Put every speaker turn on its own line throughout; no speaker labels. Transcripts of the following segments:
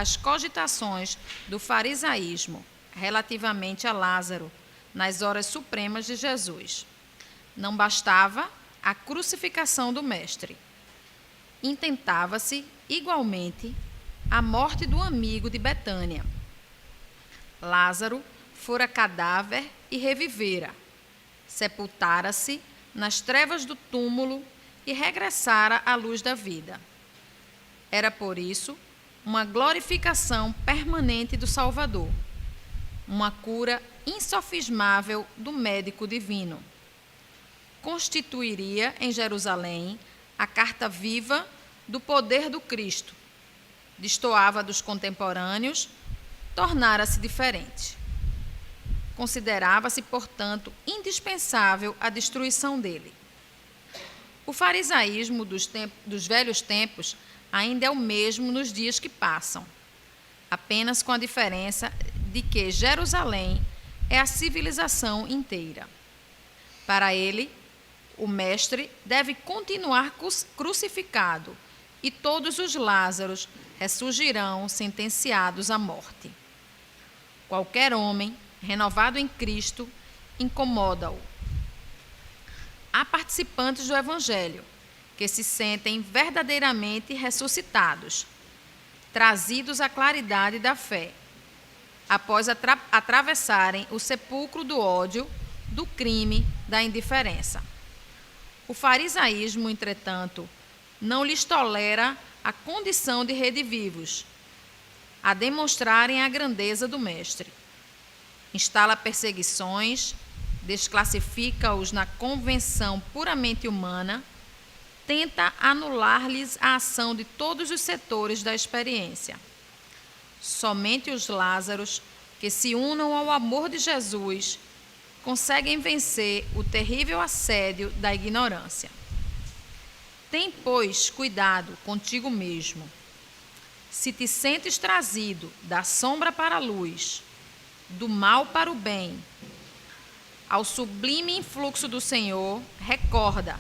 as cogitações do farisaísmo relativamente a Lázaro nas horas supremas de Jesus. Não bastava a crucificação do Mestre. Intentava-se, igualmente, a morte do amigo de Betânia. Lázaro fora cadáver e revivera. Sepultara-se nas trevas do túmulo e regressara à luz da vida. Era, por isso, uma glorificação permanente do Salvador, uma cura insofismável do médico divino. Constituiria em Jerusalém a carta viva do poder do Cristo. Destoava dos contemporâneos, tornara-se diferente. Considerava-se, portanto, indispensável a destruição dele. O farisaísmo dos velhos tempos ainda é o mesmo nos dias que passam, apenas com a diferença de que Jerusalém é a civilização inteira. Para ele, o Mestre deve continuar crucificado e todos os Lázaros ressurgirão sentenciados à morte. Qualquer homem renovado em Cristo incomoda-o. Há participantes do Evangelho que se sentem verdadeiramente ressuscitados, trazidos à claridade da fé, após atravessarem o sepulcro do ódio, do crime, da indiferença. O farisaísmo, entretanto, não lhes tolera a condição de redivivos, a demonstrarem a grandeza do Mestre. Instala perseguições, desclassifica-os na convenção puramente humana, tenta anular-lhes a ação de todos os setores da experiência. Somente os Lázaros, que se unam ao amor de Jesus, conseguem vencer o terrível assédio da ignorância. Tem, pois, cuidado contigo mesmo. Se te sentes trazido da sombra para a luz, do mal para o bem, ao sublime influxo do Senhor, recorda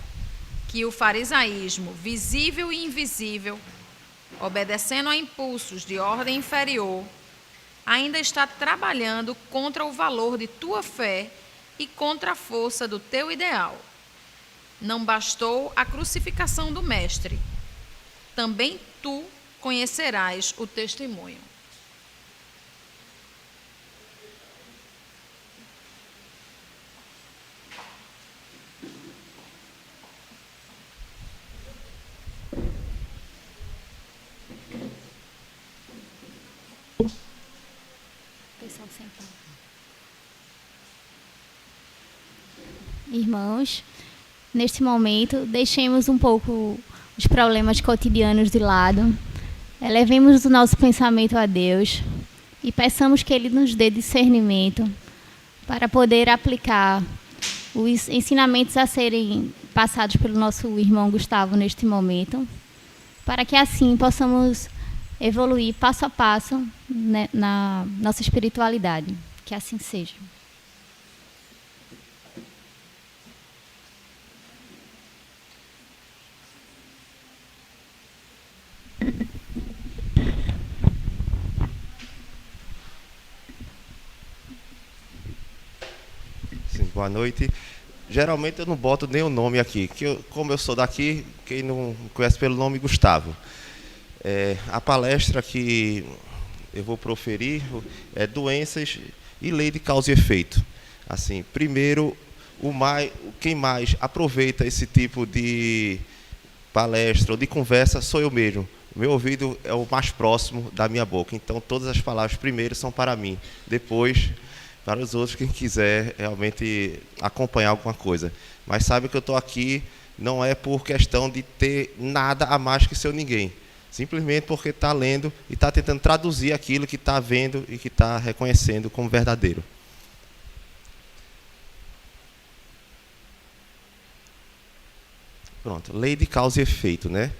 que o farisaísmo, visível e invisível, obedecendo a impulsos de ordem inferior, ainda está trabalhando contra o valor de tua fé e contra a força do teu ideal. Não bastou a crucificação do Mestre, também tu conhecerás o testemunho.
Irmãos, neste momento, deixemos um pouco os problemas cotidianos de lado, elevemos o nosso pensamento a Deus e peçamos que Ele nos dê discernimento para poder aplicar os ensinamentos a serem passados pelo nosso irmão Gustavo neste momento, para que assim possamos evoluir passo a passo, né, na nossa espiritualidade. Que assim seja.
Sim, boa noite. Geralmente eu não boto nem o nome aqui, como eu sou daqui, quem não conhece pelo nome, Gustavo. A palestra que eu vou proferir é doenças e lei de causa e efeito. Assim, primeiro, quem mais aproveita esse tipo de palestra ou de conversa sou eu mesmo. Meu ouvido é o mais próximo da minha boca, então todas as palavras primeiro são para mim, depois para os outros, quem quiser realmente acompanhar alguma coisa. Mas sabe que eu estou aqui não é por questão de ter nada a mais que seu ninguém, simplesmente porque está lendo e está tentando traduzir aquilo que está vendo e que está reconhecendo como verdadeiro. Pronto, lei de causa e efeito, né?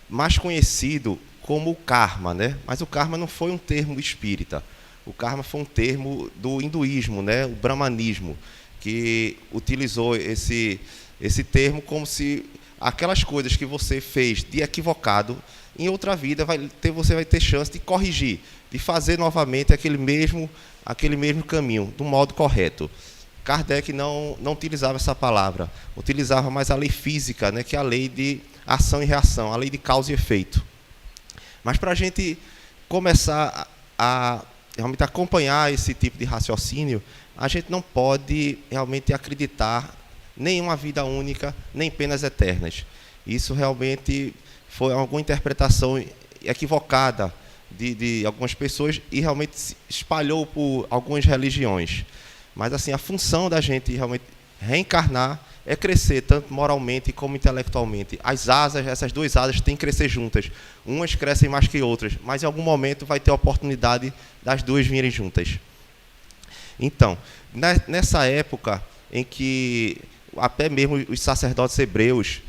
Mais conhecido como o karma, né? Mas o karma não foi um termo espírita. O karma foi um termo do hinduísmo, né? O brahmanismo, que utilizou esse termo como se aquelas coisas que você fez de equivocado em outra vida você vai ter chance de corrigir, de fazer novamente aquele mesmo caminho, do modo correto. Kardec não utilizava essa palavra, utilizava mais a lei física, né, que é a lei de ação e reação, a lei de causa e efeito. Mas para a gente começar a realmente acompanhar esse tipo de raciocínio, a gente não pode realmente acreditar nem em uma vida única, nem penas eternas. Isso realmente foi alguma interpretação equivocada de algumas pessoas e realmente se espalhou por algumas religiões. Mas assim, a função da gente realmente reencarnar é crescer tanto moralmente como intelectualmente. As asas, essas duas asas têm que crescer juntas. Umas crescem mais que outras, mas em algum momento vai ter a oportunidade das duas virem juntas. Então, nessa época em que até mesmo os sacerdotes hebreus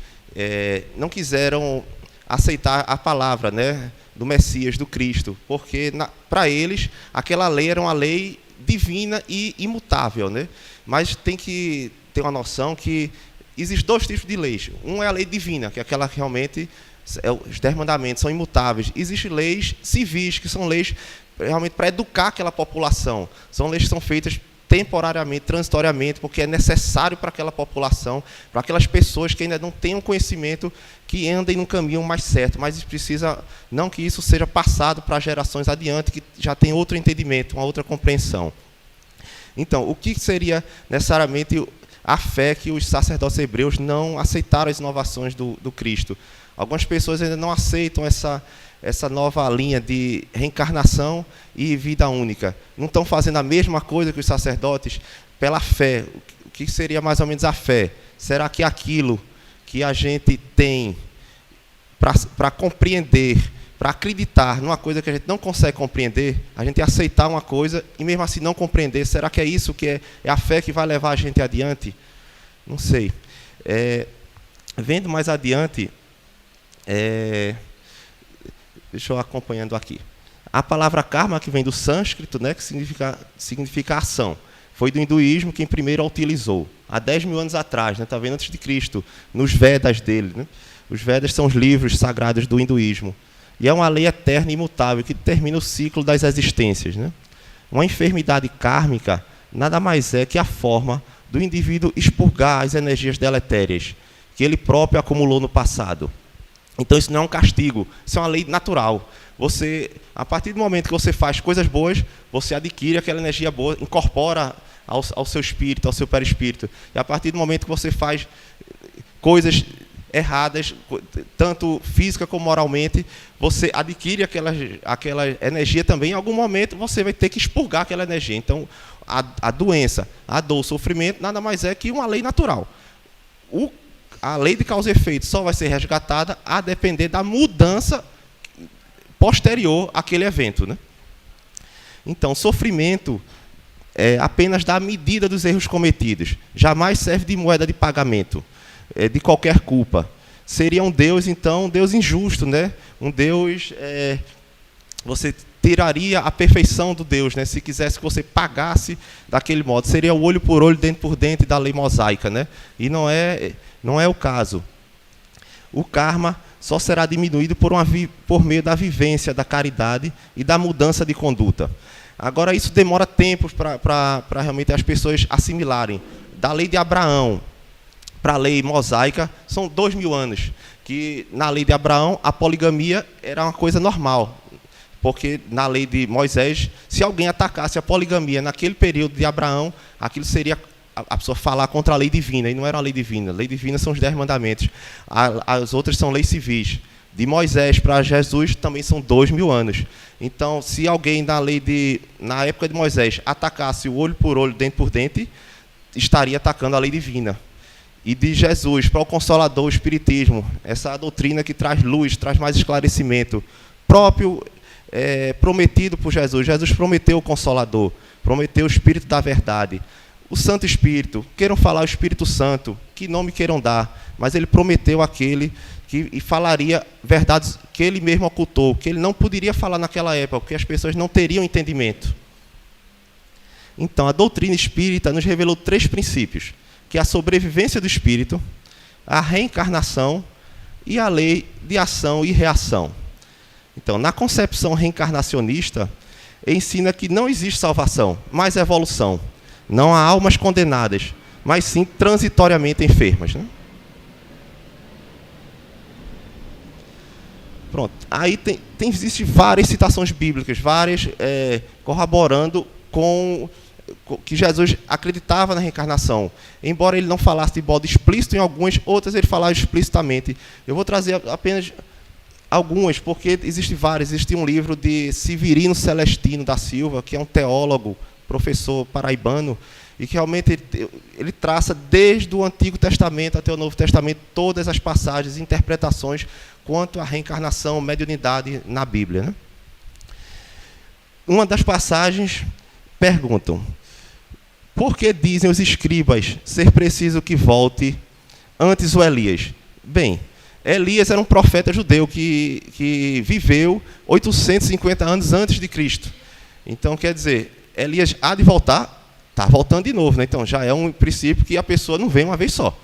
não quiseram aceitar a palavra, né, do Messias, do Cristo, porque para eles aquela lei era uma lei divina e imutável, né? Mas tem que ter uma noção que existem dois tipos de leis. Um é a lei divina, que é aquela que realmente os 10 mandamentos são imutáveis. Existem leis civis, que são leis realmente para educar aquela população. São leis que são feitas temporariamente, transitoriamente, porque é necessário para aquela população, para aquelas pessoas que ainda não têm um conhecimento, que andem no caminho mais certo, mas precisa não que isso seja passado para gerações adiante, que já tem outro entendimento, uma outra compreensão. Então, o que seria necessariamente a fé que os sacerdotes hebreus não aceitaram as inovações do Cristo? Algumas pessoas ainda não aceitam essa nova linha de reencarnação e vida única. Não estão fazendo a mesma coisa que os sacerdotes pela fé. O que seria mais ou menos a fé? Será que aquilo que a gente tem para compreender, para acreditar numa coisa que a gente não consegue compreender, a gente aceitar uma coisa e mesmo assim não compreender, será que é isso que é a fé que vai levar a gente adiante? Não sei. Vendo mais adiante, deixa eu acompanhando aqui. A palavra karma, que vem do sânscrito, né, que significa ação, foi do hinduísmo quem primeiro a utilizou, há 10 mil anos atrás, né, tá vendo, antes de Cristo, nos Vedas dele. Né? Os Vedas são os livros sagrados do hinduísmo. E é uma lei eterna e imutável que determina o ciclo das existências. Né? Uma enfermidade kármica nada mais é que a forma do indivíduo expurgar as energias deletérias que ele próprio acumulou no passado. Então isso não é um castigo, isso é uma lei natural. Você, a partir do momento que você faz coisas boas, você adquire aquela energia boa, incorpora ao seu espírito, ao seu perispírito. E a partir do momento que você faz coisas erradas, tanto física como moralmente, você adquire aquela energia também. Em algum momento você vai ter que expurgar aquela energia. Então a doença, a dor, o sofrimento, nada mais é que uma lei natural. A lei de causa e efeito só vai ser resgatada a depender da mudança posterior àquele evento. Né? Então, sofrimento apenas dá a medida dos erros cometidos. Jamais serve de moeda de pagamento de qualquer culpa. Seria um Deus, então, um Deus injusto, né? Um Deus... você tiraria a perfeição do Deus, né? Se quisesse que você pagasse daquele modo. Seria o olho por olho, dente por dente da lei mosaica. Né? E não é o caso. O karma só será diminuído por meio da vivência, da caridade e da mudança de conduta. Agora, isso demora tempo para realmente as pessoas assimilarem. Da lei de Abraão para a lei mosaica, são 2000 anos. Que na lei de Abraão, a poligamia era uma coisa normal. Porque na lei de Moisés, se alguém atacasse a poligamia naquele período de Abraão, aquilo seria a pessoa falar contra a lei divina, e não era a lei divina. A lei divina são os 10 mandamentos. As outras são leis civis. De Moisés para Jesus também são 2000 anos. Então, se alguém na época de Moisés atacasse o olho por olho, dente por dente, estaria atacando a lei divina. E de Jesus para o Consolador, o Espiritismo, essa doutrina que traz luz, traz mais esclarecimento, próprio prometido por Jesus. Jesus prometeu o Consolador, prometeu o Espírito da Verdade. O Santo Espírito, queiram falar o Espírito Santo, que nome queiram dar, mas ele prometeu aquele que falaria verdades que ele mesmo ocultou, que ele não poderia falar naquela época, porque as pessoas não teriam entendimento. Então, a doutrina espírita nos revelou 3 princípios, que é a sobrevivência do espírito, a reencarnação e a lei de ação e reação. Então, na concepção reencarnacionista, ensina que não existe salvação, mas evolução. Não há almas condenadas, mas sim transitoriamente enfermas, né? Pronto. Aí existe várias citações bíblicas, várias corroborando com que Jesus acreditava na reencarnação. Embora ele não falasse de modo explícito em algumas, outras ele falava explicitamente. Eu vou trazer apenas algumas, porque existem várias. Existe um livro de Severino Celestino da Silva, que é um teólogo, professor paraibano, e que realmente ele traça desde o Antigo Testamento até o Novo Testamento todas as passagens e interpretações quanto à reencarnação, mediunidade na Bíblia, né? Uma das passagens perguntam: por que dizem os escribas ser preciso que volte antes o Elias? Bem, Elias era um profeta judeu que viveu 850 anos antes de Cristo. Então, quer dizer, Elias há de voltar, está voltando de novo, né? Então já é um princípio que a pessoa não vem uma vez só.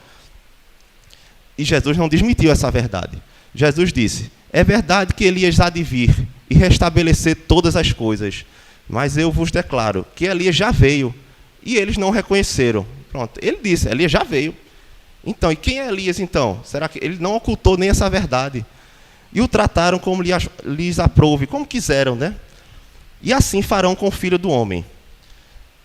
E Jesus não desmentiu essa verdade. Jesus disse: é verdade que Elias há de vir e restabelecer todas as coisas, mas eu vos declaro que Elias já veio e eles não reconheceram. Pronto, ele disse, Elias já veio. Então, e quem é Elias então? Será que ele não ocultou nem essa verdade? E o trataram como lhes aprouve, como quiseram, né? E assim farão com o Filho do Homem.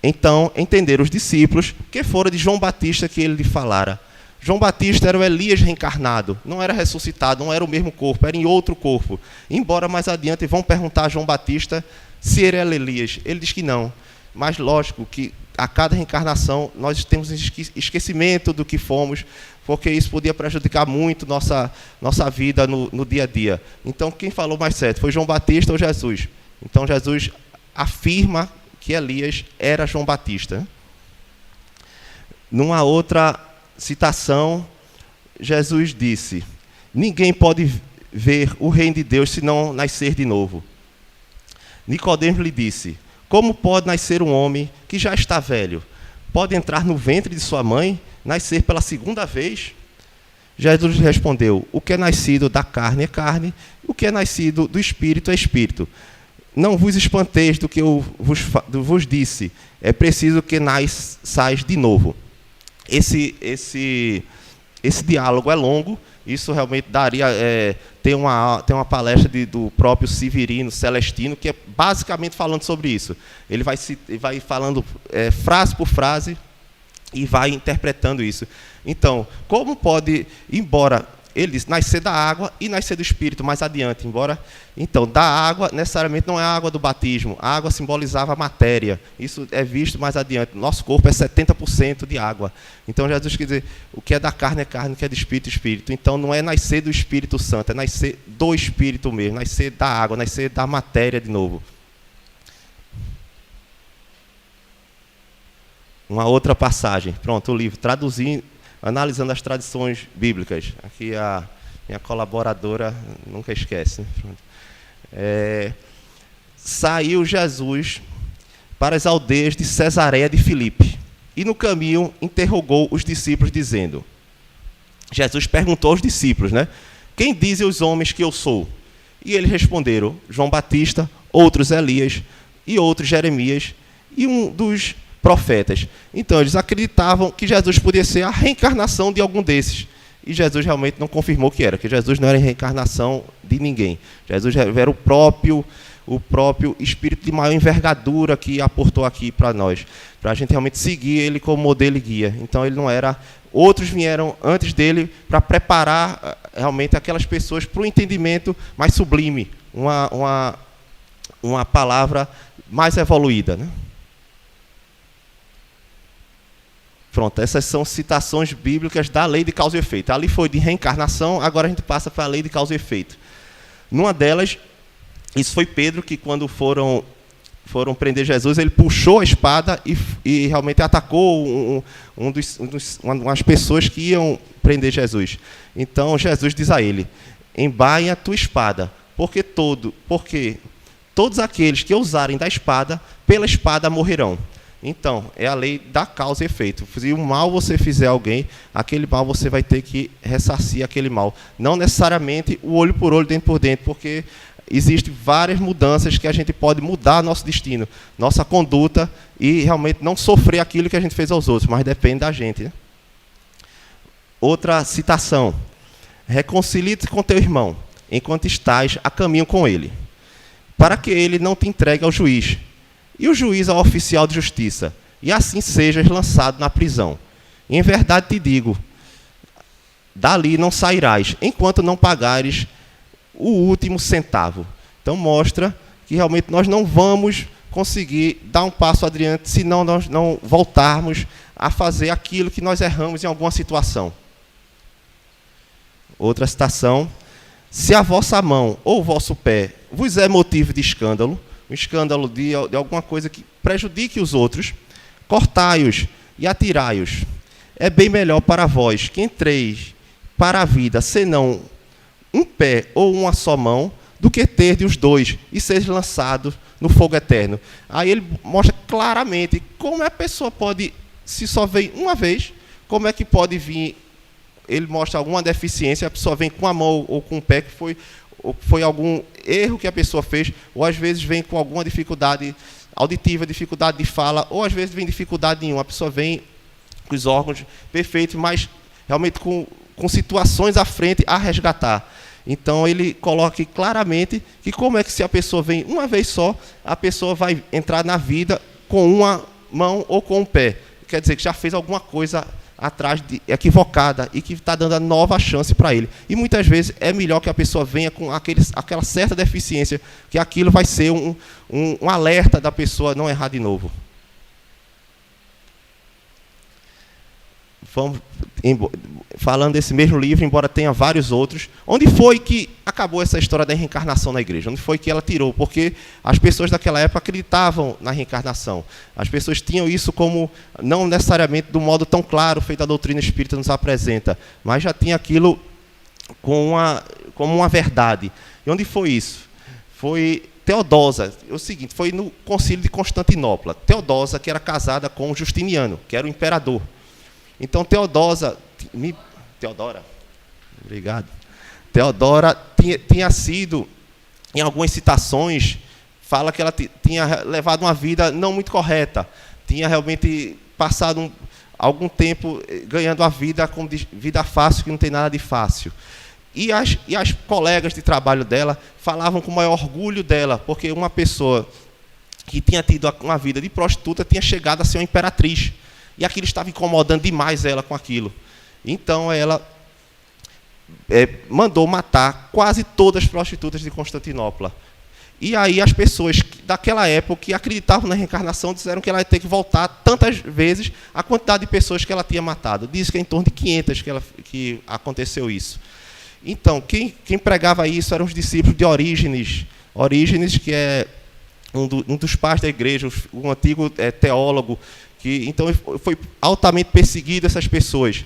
Então entenderam os discípulos que fora de João Batista que ele lhe falara. João Batista era o Elias reencarnado, não era ressuscitado, não era o mesmo corpo, era em outro corpo. Embora mais adiante vão perguntar a João Batista se ele era Elias. Ele diz que não. Mas lógico que a cada reencarnação nós temos esquecimento do que fomos, porque isso podia prejudicar muito nossa vida no dia a dia. Então quem falou mais certo? Foi João Batista ou Jesus? Então Jesus afirma que Elias era João Batista. Numa outra citação, Jesus disse: ninguém pode ver o reino de Deus se não nascer de novo. Nicodemos lhe disse: como pode nascer um homem que já está velho? Pode entrar no ventre de sua mãe, nascer pela segunda vez? Jesus respondeu: o que é nascido da carne é carne, o que é nascido do espírito é espírito. Não vos espanteis do que eu vos disse, é preciso que nasçais de novo. Esse diálogo é longo, isso realmente daria... tem uma palestra do próprio Severino Celestino, que é basicamente falando sobre isso. Ele vai falando frase por frase e vai interpretando isso. Então, como pode, embora... Ele diz, nascer da água e nascer do Espírito, mais adiante. Então, da água, necessariamente não é a água do batismo. A água simbolizava a matéria. Isso é visto mais adiante. Nosso corpo é 70% de água. Então, Jesus quer dizer, o que é da carne é carne, o que é do Espírito é Espírito. Então, não é nascer do Espírito Santo, é nascer do Espírito mesmo, nascer da água, nascer da matéria de novo. Uma outra passagem. Pronto, o livro. Traduzi... Analisando as tradições bíblicas. Aqui a minha colaboradora nunca esquece. Saiu Jesus para as aldeias de Cesareia de Filipe. E no caminho interrogou os discípulos, dizendo... Jesus perguntou aos discípulos, né? Quem dizem os homens que eu sou? E eles responderam, João Batista, outros Elias, e outros Jeremias, e um dos profetas. Então, eles acreditavam que Jesus podia ser a reencarnação de algum desses. E Jesus realmente não confirmou que era, que Jesus não era a reencarnação de ninguém. Jesus era o próprio Espírito de maior envergadura que aportou aqui para nós, para a gente realmente seguir ele como modelo e guia. Então, ele não era... Outros vieram antes dele para preparar realmente aquelas pessoas para o entendimento mais sublime, uma palavra mais evoluída, né? Pronto, essas são citações bíblicas da lei de causa e efeito. Ali foi de reencarnação, agora a gente passa para a lei de causa e efeito. Numa delas, isso foi Pedro, que quando foram prender Jesus, ele puxou a espada e realmente atacou umas pessoas que iam prender Jesus. Então Jesus diz a ele, embainha a tua espada, porque todos aqueles que usarem da espada, pela espada morrerão. Então, é a lei da causa e efeito. Se um mal você fizer a alguém, aquele mal você vai ter que ressarcir aquele mal. Não necessariamente o olho por olho, dente por dente, porque existem várias mudanças que a gente pode mudar nosso destino, nossa conduta, e realmente não sofrer aquilo que a gente fez aos outros, mas depende da gente, né? Outra citação: reconcilie-te com teu irmão, enquanto estás a caminho com ele, para que ele não te entregue ao juiz, e o juiz ao oficial de justiça, e assim sejas lançado na prisão. Em verdade te digo, dali não sairás, enquanto não pagares o último centavo. Então mostra que realmente nós não vamos conseguir dar um passo adiante se nós não voltarmos a fazer aquilo que nós erramos em alguma situação. Outra citação: se a vossa mão ou o vosso pé vos é motivo de escândalo, um escândalo de alguma coisa que prejudique os outros, cortai-os e atirai-os. É bem melhor para vós que entreis para a vida, senão um pé ou uma só mão, do que ter os dois e seja lançado no fogo eterno. Aí ele mostra claramente como a pessoa pode, se só vem uma vez, como é que pode vir. Ele mostra alguma deficiência, a pessoa vem com a mão ou com o pé, que foi algum erro que a pessoa fez, ou às vezes vem com alguma dificuldade auditiva, dificuldade de fala, ou às vezes vem dificuldade nenhuma. A pessoa vem com os órgãos perfeitos, mas realmente com situações à frente a resgatar. Então ele coloca aqui claramente que como é que se a pessoa vem uma vez só, a pessoa vai entrar na vida com uma mão ou com um pé. Quer dizer que já fez alguma coisa atrás equivocada e que está dando a nova chance para ele. E muitas vezes é melhor que a pessoa venha com aquela certa deficiência, que aquilo vai ser um alerta da pessoa não errar de novo. Falando desse mesmo livro, embora tenha vários outros, onde foi que acabou essa história da reencarnação na igreja? Onde foi que ela tirou? Porque as pessoas daquela época acreditavam na reencarnação. As pessoas tinham isso como, não necessariamente do modo tão claro, feito a doutrina espírita nos apresenta, mas já tinha aquilo como uma verdade. E onde foi isso? Foi Teodosa. É o seguinte, foi no concílio de Constantinopla. Teodosa, que era casada com Justiniano, que era o imperador. Então, Teodora, obrigado. Teodora tinha sido, em algumas citações, fala que ela tinha levado uma vida não muito correta, tinha realmente passado algum tempo ganhando a vida como vida fácil, que não tem nada de fácil. E as colegas de trabalho dela falavam com o maior orgulho dela, porque uma pessoa que tinha tido uma vida de prostituta tinha chegado a ser uma imperatriz. E aquilo estava incomodando demais ela com aquilo. Então, ela mandou matar quase todas as prostitutas de Constantinopla. E aí as pessoas daquela época que acreditavam na reencarnação disseram que ela ia ter que voltar tantas vezes a quantidade de pessoas que ela tinha matado. Diz que é em torno de 500 que aconteceu isso. Então, quem pregava isso eram os discípulos de Orígenes. Orígenes, que é um dos pais da igreja, um antigo teólogo, que então foi altamente perseguido essas pessoas.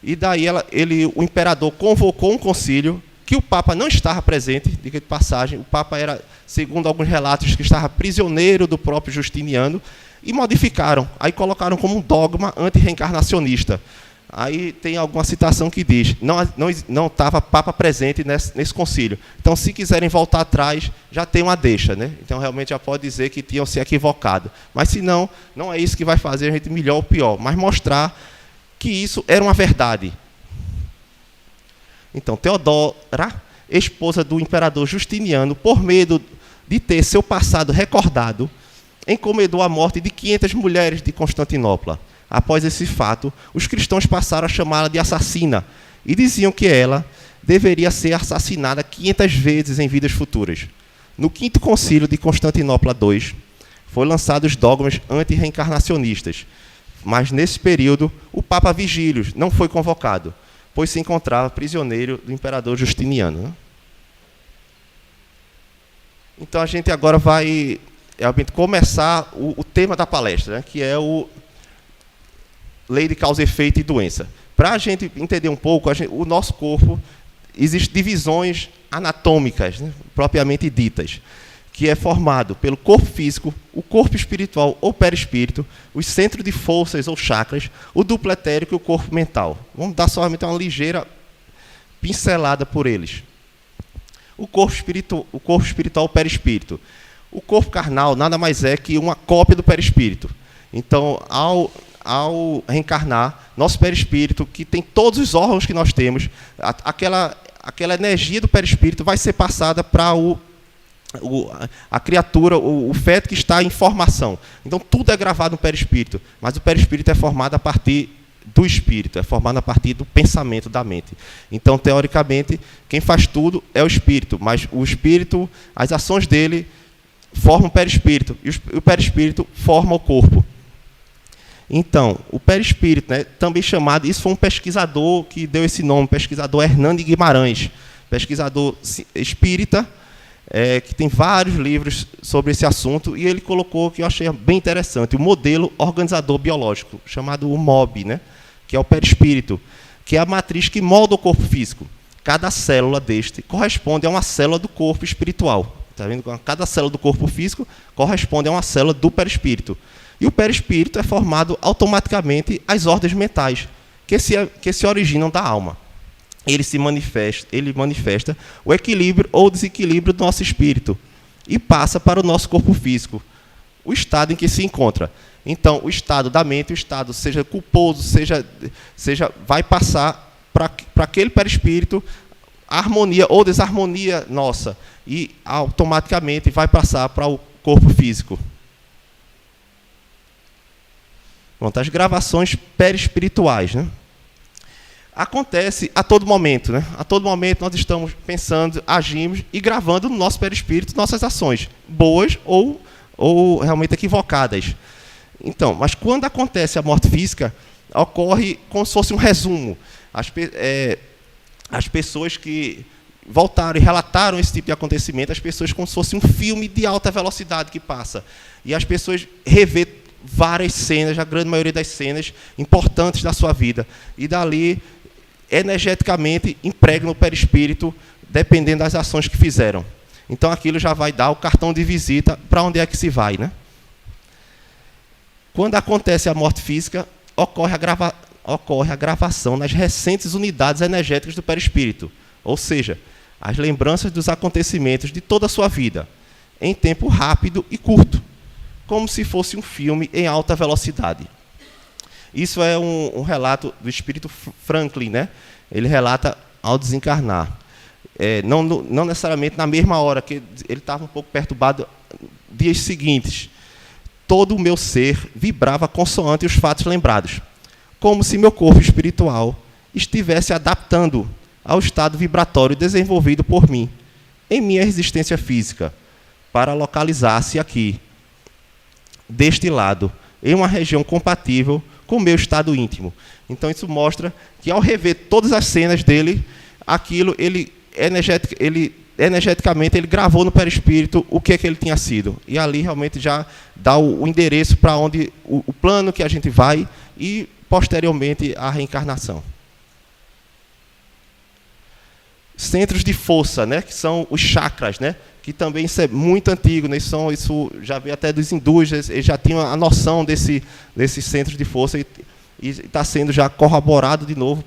E daí o imperador convocou um concílio, que o Papa não estava presente, diga de passagem. O Papa era, segundo alguns relatos, que estava prisioneiro do próprio Justiniano, e modificaram. Aí colocaram como um dogma anti-reencarnacionista. Aí tem alguma citação que diz, não estava Papa presente nesse concílio. Então, se quiserem voltar atrás, já tem uma deixa, né? Então, realmente, já pode dizer que tinham se equivocado. Mas, se não é isso que vai fazer a gente melhor ou pior, mas mostrar que isso era uma verdade. Então, Teodora, esposa do imperador Justiniano, por medo de ter seu passado recordado, encomendou a morte de 500 mulheres de Constantinopla. Após esse fato, os cristãos passaram a chamá-la de assassina e diziam que ela deveria ser assassinada 500 vezes em vidas futuras. No 5º concílio de Constantinopla II, foram lançados os dogmas anti-reencarnacionistas, mas nesse período o Papa Vigílios não foi convocado, pois se encontrava prisioneiro do imperador Justiniano. Então a gente agora vai realmente começar o tema da palestra, né, que é o Lei de causa, efeito e doença. Para a gente entender um pouco, o nosso corpo, existem divisões anatômicas, né, propriamente ditas, que é formado pelo corpo físico, o corpo espiritual ou perispírito, os centros de forças ou chakras, o duplo etérico e o corpo mental. Vamos dar somente uma ligeira pincelada por eles. O corpo espiritual, o perispírito. O corpo carnal nada mais é que uma cópia do perispírito. Então, ao reencarnar, nosso perispírito, que tem todos os órgãos que nós temos, aquela energia do perispírito vai ser passada para a criatura, o feto que está em formação. Então, tudo é gravado no perispírito, mas o perispírito é formado a partir do espírito, é formado a partir do pensamento da mente. Então, teoricamente, quem faz tudo é o espírito, mas o espírito, as ações dele formam o perispírito, e o perispírito forma o corpo. Então, o perispírito, né, também chamado, isso foi um pesquisador que deu esse nome, pesquisador Hernani Guimarães, pesquisador espírita, que tem vários livros sobre esse assunto, e ele colocou, que eu achei bem interessante, o modelo organizador biológico, chamado o MOB, né, que é o perispírito, que é a matriz que molda o corpo físico. Cada célula deste corresponde a uma célula do corpo espiritual. Tá vendo? Cada célula do corpo físico corresponde a uma célula do perispírito. E o perispírito é formado automaticamente às ordens mentais, que se originam da alma. Ele manifesta o equilíbrio ou desequilíbrio do nosso espírito e passa para o nosso corpo físico, o estado em que se encontra. Então, o estado da mente, o estado seja culposo, vai passar para aquele perispírito a harmonia ou desarmonia nossa e automaticamente vai passar para o corpo físico. Pronto, as gravações perispirituais, né? Acontece a todo momento, né? A todo momento nós estamos pensando, agimos e gravando no nosso perispírito nossas ações, boas ou realmente equivocadas. Então, mas quando acontece a morte física, ocorre como se fosse um resumo. As pessoas que voltaram e relataram esse tipo de acontecimento, as pessoas como se fosse um filme de alta velocidade que passa. E as pessoas revê várias cenas, a grande maioria das cenas importantes da sua vida. E dali, energeticamente, impregnam o perispírito, dependendo das ações que fizeram. Então, aquilo já vai dar o cartão de visita para onde é que se vai, né? Quando acontece a morte física, ocorre a gravação nas recentes unidades energéticas do perispírito, ou seja, as lembranças dos acontecimentos de toda a sua vida, em tempo rápido e curto, como se fosse um filme em alta velocidade. Isso é um relato do espírito Franklin, né? Ele relata ao desencarnar. Não necessariamente na mesma hora, que ele estava um pouco perturbado dias seguintes. Todo o meu ser vibrava consoante os fatos lembrados, como se meu corpo espiritual estivesse adaptando ao estado vibratório desenvolvido por mim, em minha existência física, para localizar-se aqui, deste lado, em uma região compatível com o meu estado íntimo. Então, isso mostra que, ao rever todas as cenas dele, aquilo, energeticamente, ele gravou no perispírito o que ele tinha sido. E ali, realmente, já dá o endereço para onde o plano que a gente vai e, posteriormente, a reencarnação. Centros de força, né, que são os chakras, né, que também isso é muito antigo, né, isso já veio até dos hindus, eles já tinham a noção desses centros de força e está sendo já corroborado de novo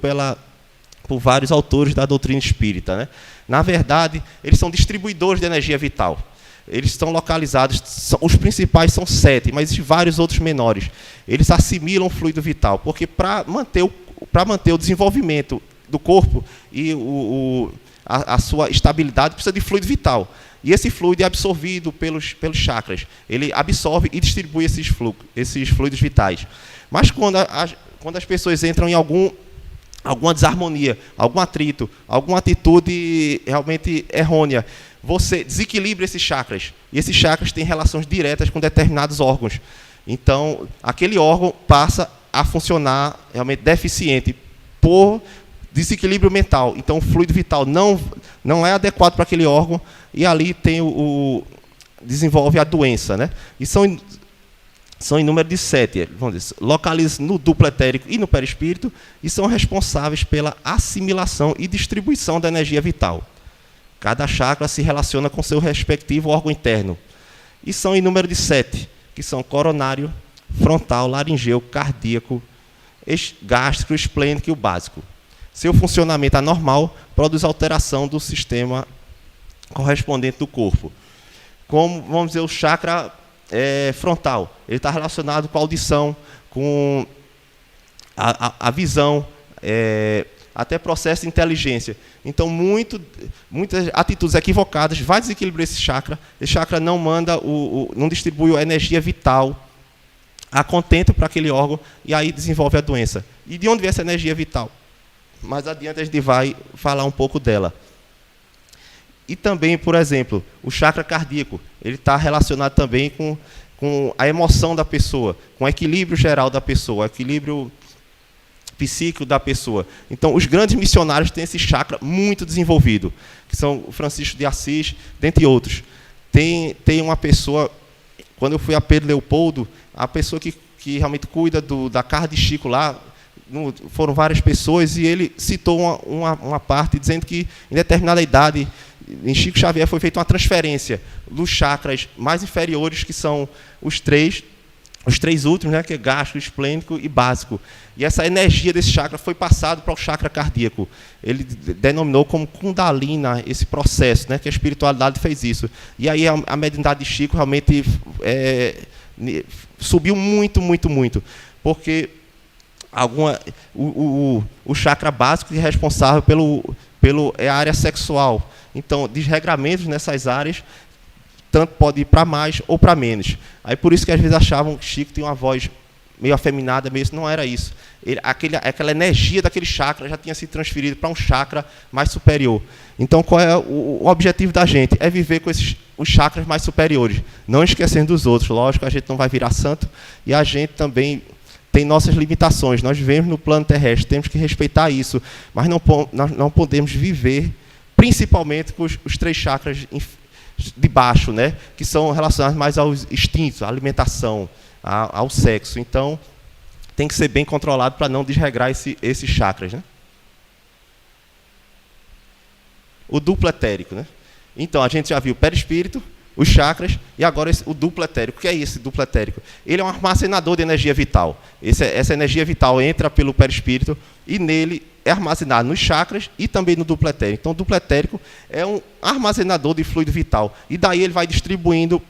por vários autores da doutrina espírita, né. Na verdade, eles são distribuidores de energia vital. Eles estão localizados, os principais são 7, mas existem vários outros menores. Eles assimilam o fluido vital, porque para manter o desenvolvimento do corpo e a sua estabilidade precisa de fluido vital. E esse fluido é absorvido pelos chakras. Ele absorve e distribui esses fluidos vitais. Mas quando as pessoas entram em alguma desarmonia, algum atrito, alguma atitude realmente errônea, você desequilibra esses chakras. E esses chakras têm relações diretas com determinados órgãos. Então, aquele órgão passa a funcionar realmente deficiente por desequilíbrio mental. Então, o fluido vital não é adequado para aquele órgão e ali tem desenvolve a doença, né? E são em número de 7, vamos dizer, localizam no duplo etérico e no perispírito e são responsáveis pela assimilação e distribuição da energia vital. Cada chakra se relaciona com seu respectivo órgão interno. E são em número de 7, que são coronário, frontal, laringeu, cardíaco, gástrico, esplênico e o básico. Seu funcionamento anormal produz alteração do sistema correspondente do corpo. Como, vamos dizer, o chakra frontal. Ele está relacionado com a audição, com a visão, até processo de inteligência. Então, muitas atitudes equivocadas vai desequilibrar esse chakra. Esse chakra não manda, não distribui a energia vital a contento para aquele órgão, e aí desenvolve a doença. E de onde vem essa energia vital? Mais adiante a gente vai falar um pouco dela. E também, por exemplo, o chakra cardíaco, ele está relacionado também com a emoção da pessoa, com o equilíbrio geral da pessoa, o equilíbrio psíquico da pessoa. Então, os grandes missionários têm esse chakra muito desenvolvido, que são o Francisco de Assis, dentre outros. Tem uma pessoa, quando eu fui a Pedro Leopoldo, a pessoa que realmente cuida da casa de Chico lá, foram várias pessoas, e ele citou uma parte dizendo que, em determinada idade, em Chico Xavier foi feita uma transferência dos chakras mais inferiores, que são os três últimos, né, que é gástrico, esplênico e básico. E essa energia desse chakra foi passada para o chakra cardíaco. Ele denominou como Kundalina esse processo, né, que a espiritualidade fez isso. E aí a mediunidade de Chico realmente subiu muito, muito, muito. Porque o chakra básico é responsável é a área sexual. Então, desregramentos nessas áreas, tanto pode ir para mais ou para menos. Aí por isso que às vezes achavam que Chico tinha uma voz meio afeminada, não era isso. Aquela energia daquele chakra já tinha se transferido para um chakra mais superior. Então, qual é o objetivo da gente? É viver com os chakras mais superiores, não esquecendo dos outros. Lógico, a gente não vai virar santo, e a gente também tem nossas limitações. Nós vivemos no plano terrestre, temos que respeitar isso, mas nós não podemos viver principalmente com os três chakras de baixo, né, que são relacionados mais aos instintos, à alimentação, ao sexo. Então, tem que ser bem controlado para não desregrar esses chakras, né? O duplo etérico, né? Então, a gente já viu o perispírito, os chakras, e agora o duplo etérico. O que é esse duplo etérico? Ele é um armazenador de energia vital. Essa energia vital entra pelo perispírito e nele é armazenado nos chakras e também no duplo etérico. Então, o duplo etérico é um armazenador de fluido vital. E daí ele vai distribuindo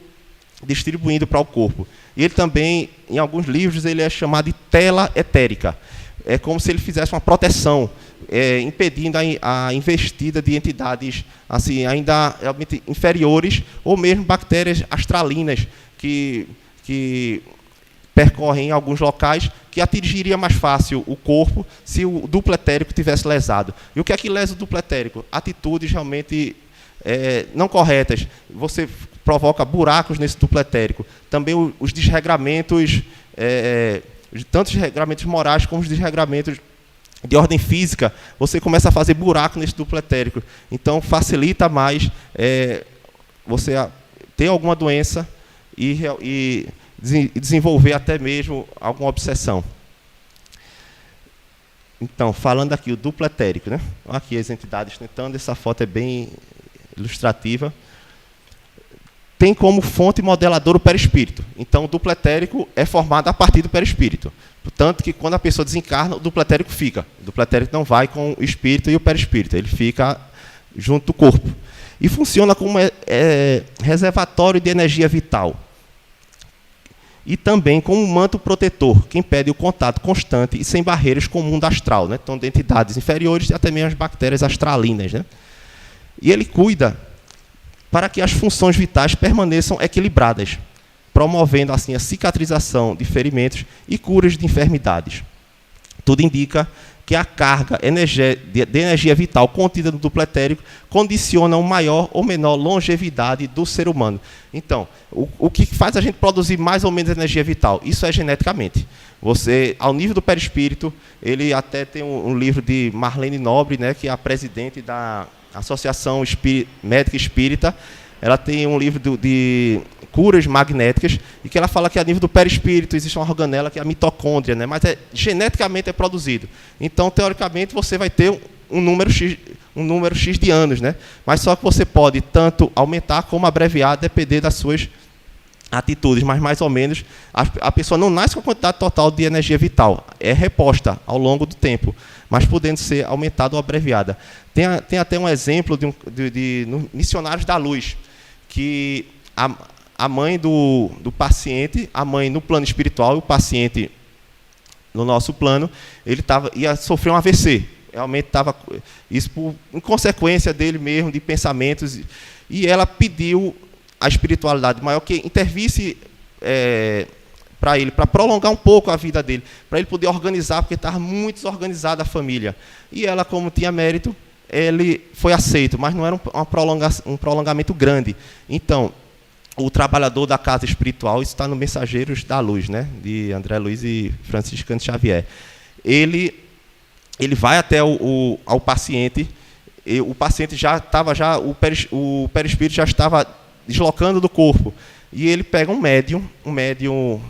para o corpo. E ele também, em alguns livros, ele é chamado de tela etérica. É como se ele fizesse uma proteção, impedindo a investida de entidades assim, ainda realmente inferiores, ou mesmo bactérias astralinas que percorrem em alguns locais, que atingiria mais fácil o corpo se o duplo etérico tivesse lesado. E o que é que lesa o duplo etérico? Atitudes realmente não corretas. Você provoca buracos nesse duplo etérico. Também os desregramentos, tanto os desregramentos morais como os desregramentos de ordem física, você começa a fazer buraco nesse duplo etérico. Então, facilita mais você ter alguma doença e desenvolver até mesmo alguma obsessão. Então, falando aqui, o duplo etérico, né? Aqui as entidades tentando, essa foto é bem ilustrativa. Tem como fonte modeladora o perispírito. Então, o duplo etérico é formado a partir do perispírito. Portanto, que quando a pessoa desencarna, o duplo etérico fica. O duplo etérico não vai com o espírito e o perispírito, ele fica junto do corpo. E funciona como reservatório de energia vital. E também como um manto protetor, que impede o contato constante e sem barreiras com o mundo astral, né? Então, de entidades inferiores e até mesmo as bactérias astralinas, né? E ele cuida para que as funções vitais permaneçam equilibradas, promovendo assim a cicatrização de ferimentos e curas de enfermidades. Tudo indica que a carga de energia vital contida no duplo etérico condiciona uma maior ou menor longevidade do ser humano. Então, o que faz a gente produzir mais ou menos energia vital? Isso é geneticamente. Você, ao nível do perispírito, ele até tem um livro de Marlene Nobre, né, que é a presidente da Associação Médica Espírita. Ela tem um livro de curas magnéticas, e que ela fala que a nível do perispírito existe uma organela que é a mitocôndria, né? Mas geneticamente é produzido. Então, teoricamente, você vai ter um número X de anos, né? Mas só que você pode tanto aumentar como abreviar, depender das suas atitudes, mas mais ou menos a pessoa não nasce com a quantidade total de energia vital, é reposta ao longo do tempo, mas podendo ser aumentada ou abreviada. Tem até um exemplo de Missionários da Luz, que a mãe do paciente, a mãe no plano espiritual e o paciente no nosso plano, ele ia sofrer um AVC. Realmente estava isso em consequência dele mesmo, de pensamentos, e ela pediu a espiritualidade maior que intervisse para ele, para prolongar um pouco a vida dele, para ele poder organizar, porque estava muito desorganizada a família. E ela, como tinha mérito, ele foi aceito, mas não era um prolongamento grande. Então, o trabalhador da casa espiritual, isso está no Mensageiros da Luz, né, de André Luiz e Franciscano Xavier. Ele vai até ao paciente, e o paciente já estava, o perispírito já estava deslocando do corpo, e ele pega um médium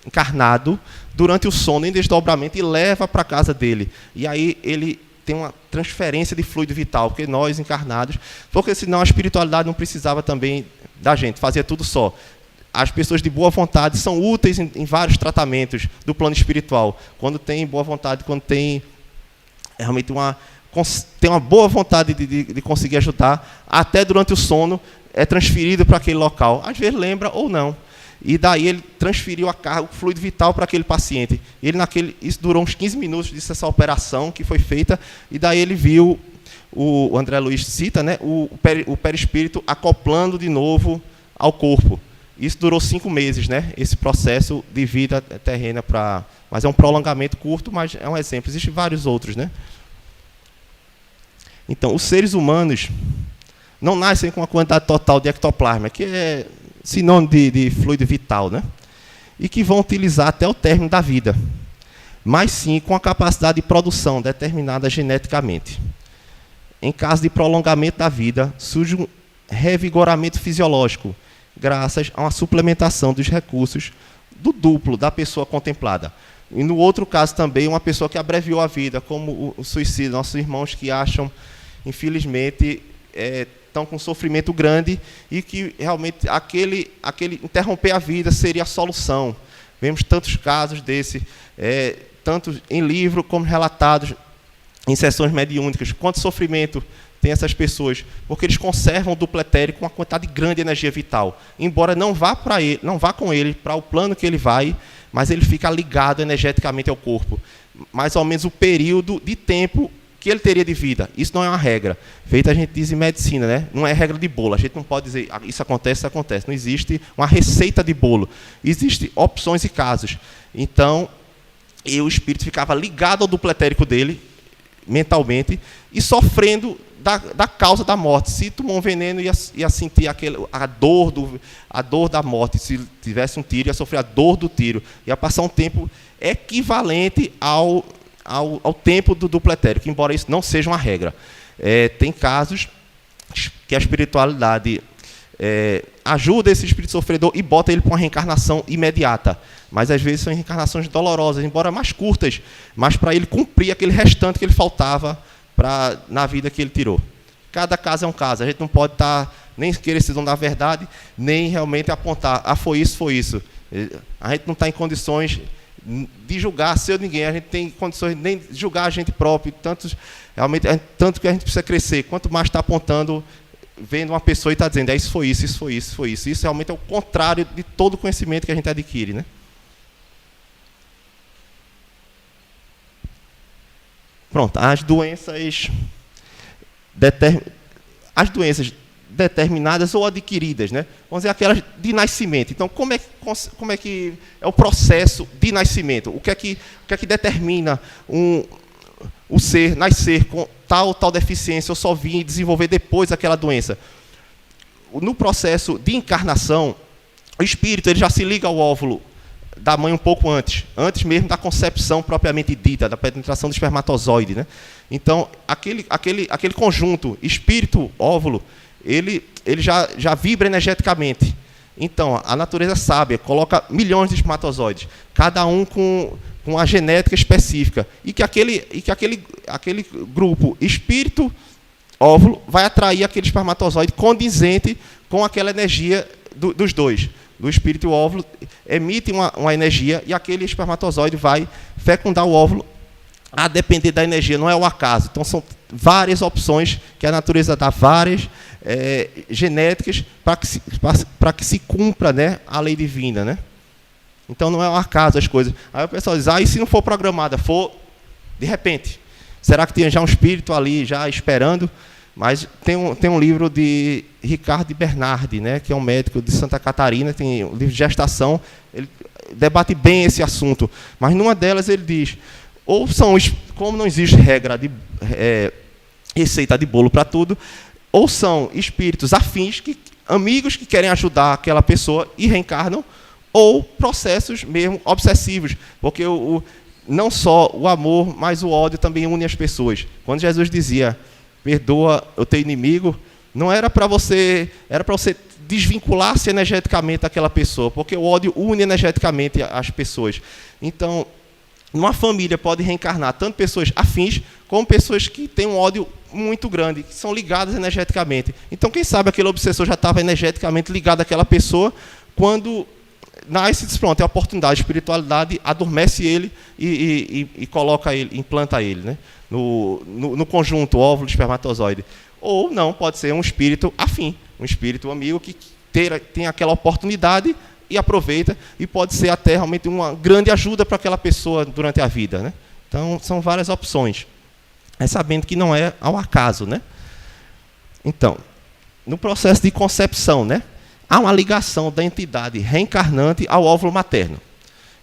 encarnado durante o sono em desdobramento e leva para a casa dele. E aí ele tem uma transferência de fluido vital, porque nós encarnados, porque senão a espiritualidade não precisava também da gente, fazia tudo só. As pessoas de boa vontade são úteis em vários tratamentos do plano espiritual, quando tem boa vontade, quando tem realmente tem uma boa vontade de conseguir ajudar, até durante o sono é transferido para aquele local. Às vezes lembra ou não. E daí ele transferiu a carga, o fluido vital para aquele paciente. Isso durou uns 15 minutos dessa operação que foi feita, e daí ele viu, o André Luiz cita, né, o perispírito acoplando de novo ao corpo. Isso durou 5 meses, né, esse processo de vida terrena, mas é um prolongamento curto, mas é um exemplo. Existem vários outros, né? Então, os seres humanos não nascem com a quantidade total de ectoplasma, que é sinônimo de fluido vital, né? E que vão utilizar até o término da vida, mas sim com a capacidade de produção determinada geneticamente. Em caso de prolongamento da vida, surge um revigoramento fisiológico, graças a uma suplementação dos recursos do duplo da pessoa contemplada. E no outro caso também, uma pessoa que abreviou a vida, como o suicídio, nossos irmãos que acham, infelizmente, estão com um sofrimento grande, e que realmente aquele interromper a vida seria a solução. Vemos tantos casos desse, tanto em livro como relatados em sessões mediúnicas. Quanto sofrimento tem essas pessoas, porque eles conservam o duplo etérico com uma quantidade grande de energia vital. Embora não vá com ele para o plano que ele vai, mas ele fica ligado energeticamente ao corpo. Mais ou menos o período de tempo que ele teria de vida. Isso não é uma regra. Feito a gente diz em medicina, né? Não é regra de bolo. A gente não pode dizer isso acontece. Não existe uma receita de bolo. Existem opções e casos. Então, o espírito ficava ligado ao duplo etérico dele, mentalmente, e sofrendo da causa da morte. Se tomou um veneno, ia sentir a dor da morte. Se tivesse um tiro, ia sofrer a dor do tiro. Ia passar um tempo equivalente ao tempo do duplo etérico, embora isso não seja uma regra. Tem casos que a espiritualidade ajuda esse espírito sofredor e bota ele para uma reencarnação imediata. Mas, às vezes, são reencarnações dolorosas, embora mais curtas, mas para ele cumprir aquele restante que ele faltava na vida que ele tirou. Cada caso é um caso. A gente não pode nem querer ser dono da verdade, nem realmente apontar, foi isso. A gente não está em condições de julgar seu ninguém, a gente tem condições nem de julgar a gente próprio, tanto que a gente precisa crescer. Quanto mais está apontando, vendo uma pessoa e está dizendo, isso foi isso. Isso realmente é o contrário de todo o conhecimento que a gente adquire, né? Pronto, as doenças determinadas ou adquiridas, né? Vamos dizer, aquelas de nascimento. Então, como é que é o processo de nascimento? O que é que determina o ser nascer com tal deficiência, ou só vir desenvolver depois aquela doença? No processo de encarnação, o espírito ele já se liga ao óvulo da mãe um pouco antes mesmo da concepção propriamente dita, da penetração do espermatozoide, né? Então, aquele conjunto espírito-óvulo, ele já vibra energeticamente. Então, a natureza sábia coloca milhões de espermatozoides, cada um com uma genética específica, e que aquele grupo espírito-óvulo vai atrair aquele espermatozoide condizente com aquela energia dos dois. do espírito e o óvulo emitem uma energia e aquele espermatozoide vai fecundar o óvulo a depender da energia, não é o acaso. Então, são várias opções que a natureza dá, várias genéticas para que se cumpra, né, a lei divina. Né? Então, não é um acaso as coisas. Aí o pessoal diz, e se não for programada, for de repente? Será que tem já um espírito ali já esperando? Mas tem um livro de Ricardo Bernardi, né, que é um médico de Santa Catarina, tem um livro de gestação, ele debate bem esse assunto. Mas numa delas ele diz, ou são, como não existe regra de receita de bolo para tudo, ou são espíritos afins, amigos que querem ajudar aquela pessoa e reencarnam, ou processos mesmo obsessivos, porque não só o amor, mas o ódio também une as pessoas. Quando Jesus dizia, perdoa o teu inimigo, não era para você, era para você desvincular-se energeticamente daquela pessoa, porque o ódio une energeticamente as pessoas. Então, numa família pode reencarnar tanto pessoas afins, como pessoas que têm um ódio muito grande, que são ligadas energeticamente. Então, quem sabe aquele obsessor já estava energeticamente ligado àquela pessoa, quando nasce e diz, pronto, é a oportunidade, a espiritualidade adormece ele e coloca ele, implanta ele, né? no conjunto óvulo espermatozoide. Ou não, pode ser um espírito afim, um espírito amigo que tem aquela oportunidade e aproveita, e pode ser até realmente uma grande ajuda para aquela pessoa durante a vida. Né? Então, são várias opções. É sabendo que não é ao acaso. Né? Então, no processo de concepção, né, há uma ligação da entidade reencarnante ao óvulo materno.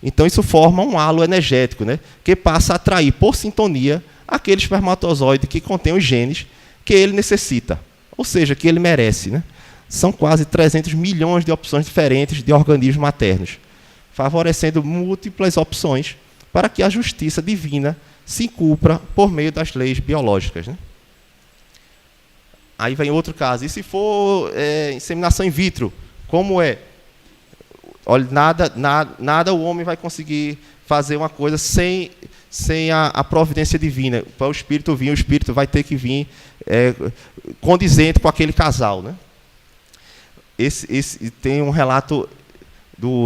Então, isso forma um halo energético, né, que passa a atrair, por sintonia, aquele espermatozoide que contém os genes que ele necessita, ou seja, que ele merece. Né? São quase 300 milhões de opções diferentes de organismos maternos, favorecendo múltiplas opções para que a justiça divina se cumpra por meio das leis biológicas. Né? Aí vem outro caso. E se for inseminação in vitro, como é? Olha, nada o homem vai conseguir fazer uma coisa sem a providência divina. Para o espírito vir, o espírito vai ter que vir condizente com aquele casal. Né? Tem um relato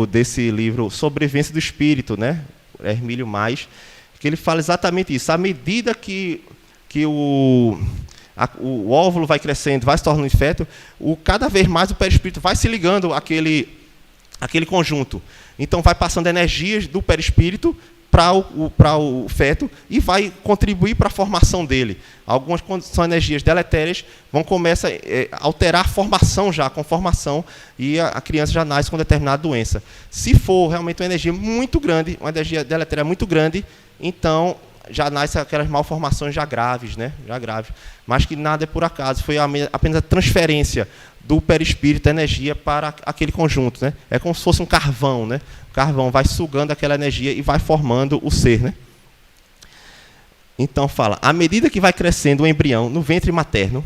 desse livro Sobrevivência do Espírito, né? Hermílio Mais, que ele fala exatamente isso. À medida que o óvulo vai crescendo, vai se tornando feto, cada vez mais o perispírito vai se ligando àquele conjunto. Então, vai passando energias do perispírito para o feto e vai contribuir para a formação dele. Algumas, quando são energias deletérias, vão começar a alterar a formação já, com formação, e a criança já nasce com determinada doença. Se for realmente uma energia muito grande, uma energia deletéria muito grande, então já nasce aquelas malformações já graves, né? Já graves. Mas que nada é por acaso, foi apenas a transferência do perispírito, a energia para aquele conjunto. Né? É como se fosse um carvão. Né? O carvão vai sugando aquela energia e vai formando o ser. Né? Então fala, à medida que vai crescendo o embrião no ventre materno,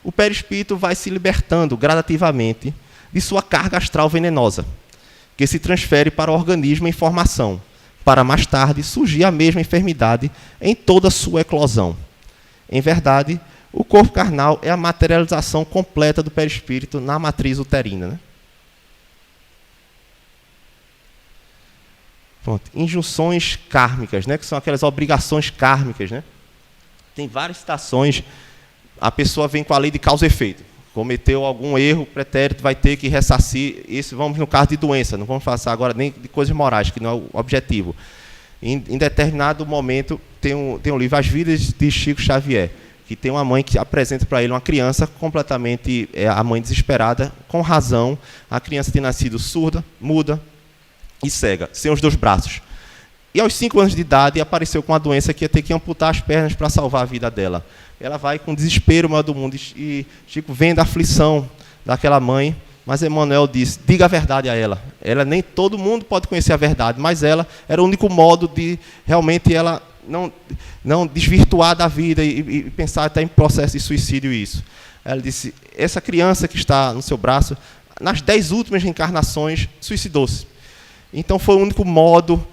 o perispírito vai se libertando gradativamente de sua carga astral venenosa, que se transfere para o organismo em formação, para mais tarde surgir a mesma enfermidade em toda a sua eclosão. Em verdade, o corpo carnal é a materialização completa do perispírito na matriz uterina. Né? Pronto. Injunções kármicas, né? Que são aquelas obrigações kármicas. Né? Tem várias citações. A pessoa vem com a lei de causa e efeito. Cometeu algum erro pretérito, vai ter que ressarcir. Isso vamos no caso de doença, não vamos falar agora nem de coisas morais, que não é o objetivo. Em determinado momento, tem um livro, As Vidas de Chico Xavier, que tem uma mãe que apresenta para ele uma criança completamente, a mãe desesperada, com razão, a criança tem nascido surda, muda e cega, sem os 2 braços. E aos 5 anos de idade apareceu com uma doença que ia ter que amputar as pernas para salvar a vida dela. Ela vai com desespero maior do mundo e Chico vendo a aflição daquela mãe, mas Emmanuel disse, diga a verdade a ela. Ela nem todo mundo pode conhecer a verdade, mas ela era o único modo de realmente ela não desvirtuar da vida e pensar até em processo de suicídio isso. Ela disse, essa criança que está no seu braço, nas 10 últimas reencarnações, suicidou-se. Então foi o único modo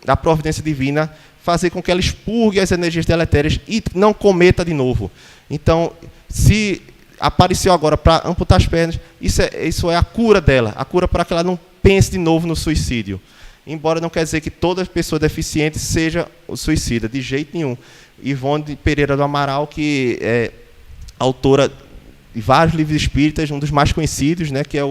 da providência divina fazer com que ela expurgue as energias deletérias e não cometa de novo. Então, se apareceu agora para amputar as pernas, isso é a cura dela, a cura para que ela não pense de novo no suicídio. Embora não quer dizer que toda pessoa deficiente seja o suicida, de jeito nenhum. Ivone Pereira do Amaral, que é autora de vários livros espíritas, um dos mais conhecidos, né, que é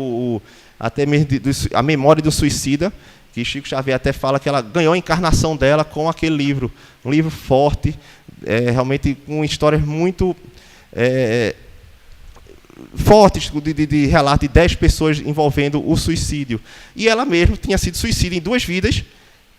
até mesmo A Memória do Suicida, que Chico Xavier até fala que ela ganhou a encarnação dela com aquele livro. Um livro forte, realmente com histórias muito fortes, de relato de 10 pessoas envolvendo o suicídio. E ela mesma tinha sido suicida em 2 vidas,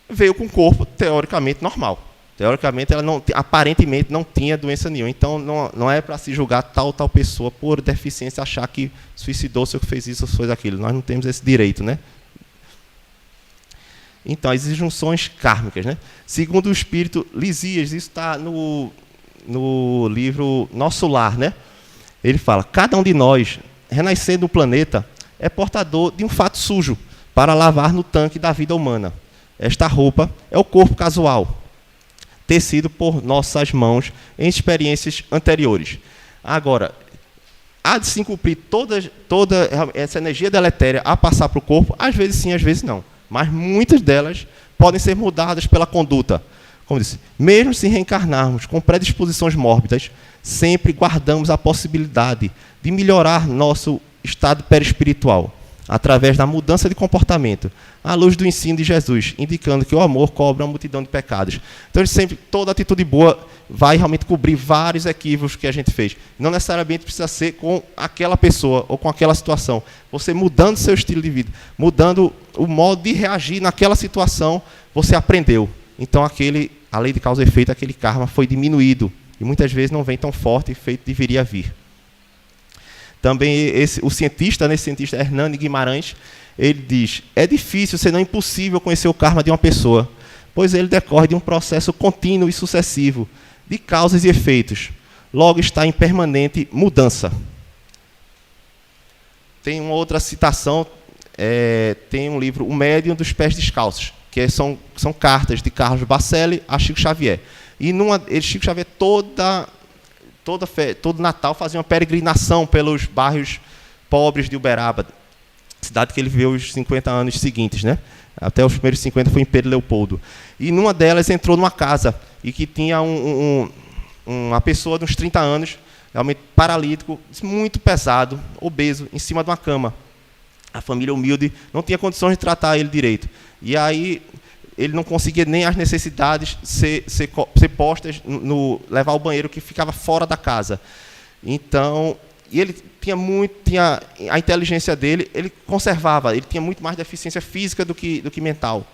veio com um corpo teoricamente normal. Teoricamente, ela aparentemente não tinha doença nenhuma. Então, não é para se julgar tal pessoa por deficiência, achar que suicidou-se ou que fez isso ou fez aquilo. Nós não temos esse direito, né? Então, as injunções kármicas, né? Segundo o espírito Lisias, isso está no livro Nosso Lar, né? Ele fala: cada um de nós, renascendo no planeta, é portador de um fato sujo para lavar no tanque da vida humana. Esta roupa é o corpo casual, tecido por nossas mãos em experiências anteriores. Agora, há de se cumprir toda essa energia deletéria a passar para o corpo, às vezes sim, às vezes não. Mas muitas delas podem ser mudadas pela conduta. Como disse, mesmo se reencarnarmos com predisposições mórbidas, sempre guardamos a possibilidade de melhorar nosso estado perispiritual, através da mudança de comportamento, à luz do ensino de Jesus, indicando que o amor cobre uma multidão de pecados. Então, sempre, toda atitude boa vai realmente cobrir vários equívocos que a gente fez. Não necessariamente precisa ser com aquela pessoa ou com aquela situação. Você mudando seu estilo de vida, mudando o modo de reagir naquela situação, você aprendeu. Então, a lei de causa e efeito, aquele karma foi diminuído. E muitas vezes não vem tão forte feito deveria vir. Também o cientista Hernani Guimarães, ele diz: é difícil, se não impossível, conhecer o karma de uma pessoa, pois ele decorre de um processo contínuo e sucessivo, de causas e efeitos. Logo está em permanente mudança. Tem uma outra citação, tem um livro, O Médium dos Pés Descalços, que são cartas de Carlos Bacelli a Chico Xavier. E Chico Xavier todo Natal fazia uma peregrinação pelos bairros pobres de Uberaba, cidade que ele viveu os 50 anos seguintes, né? Até os primeiros 50 foi em Pedro Leopoldo. E numa delas entrou numa casa e que tinha uma pessoa de uns 30 anos, realmente paralítico, muito pesado, obeso, em cima de uma cama. A família humilde não tinha condições de tratar ele direito. E aí ele não conseguia nem as necessidades ser postas levar ao banheiro, que ficava fora da casa. Então, e ele tinha a inteligência dele, ele conservava, ele tinha muito mais deficiência física do que mental.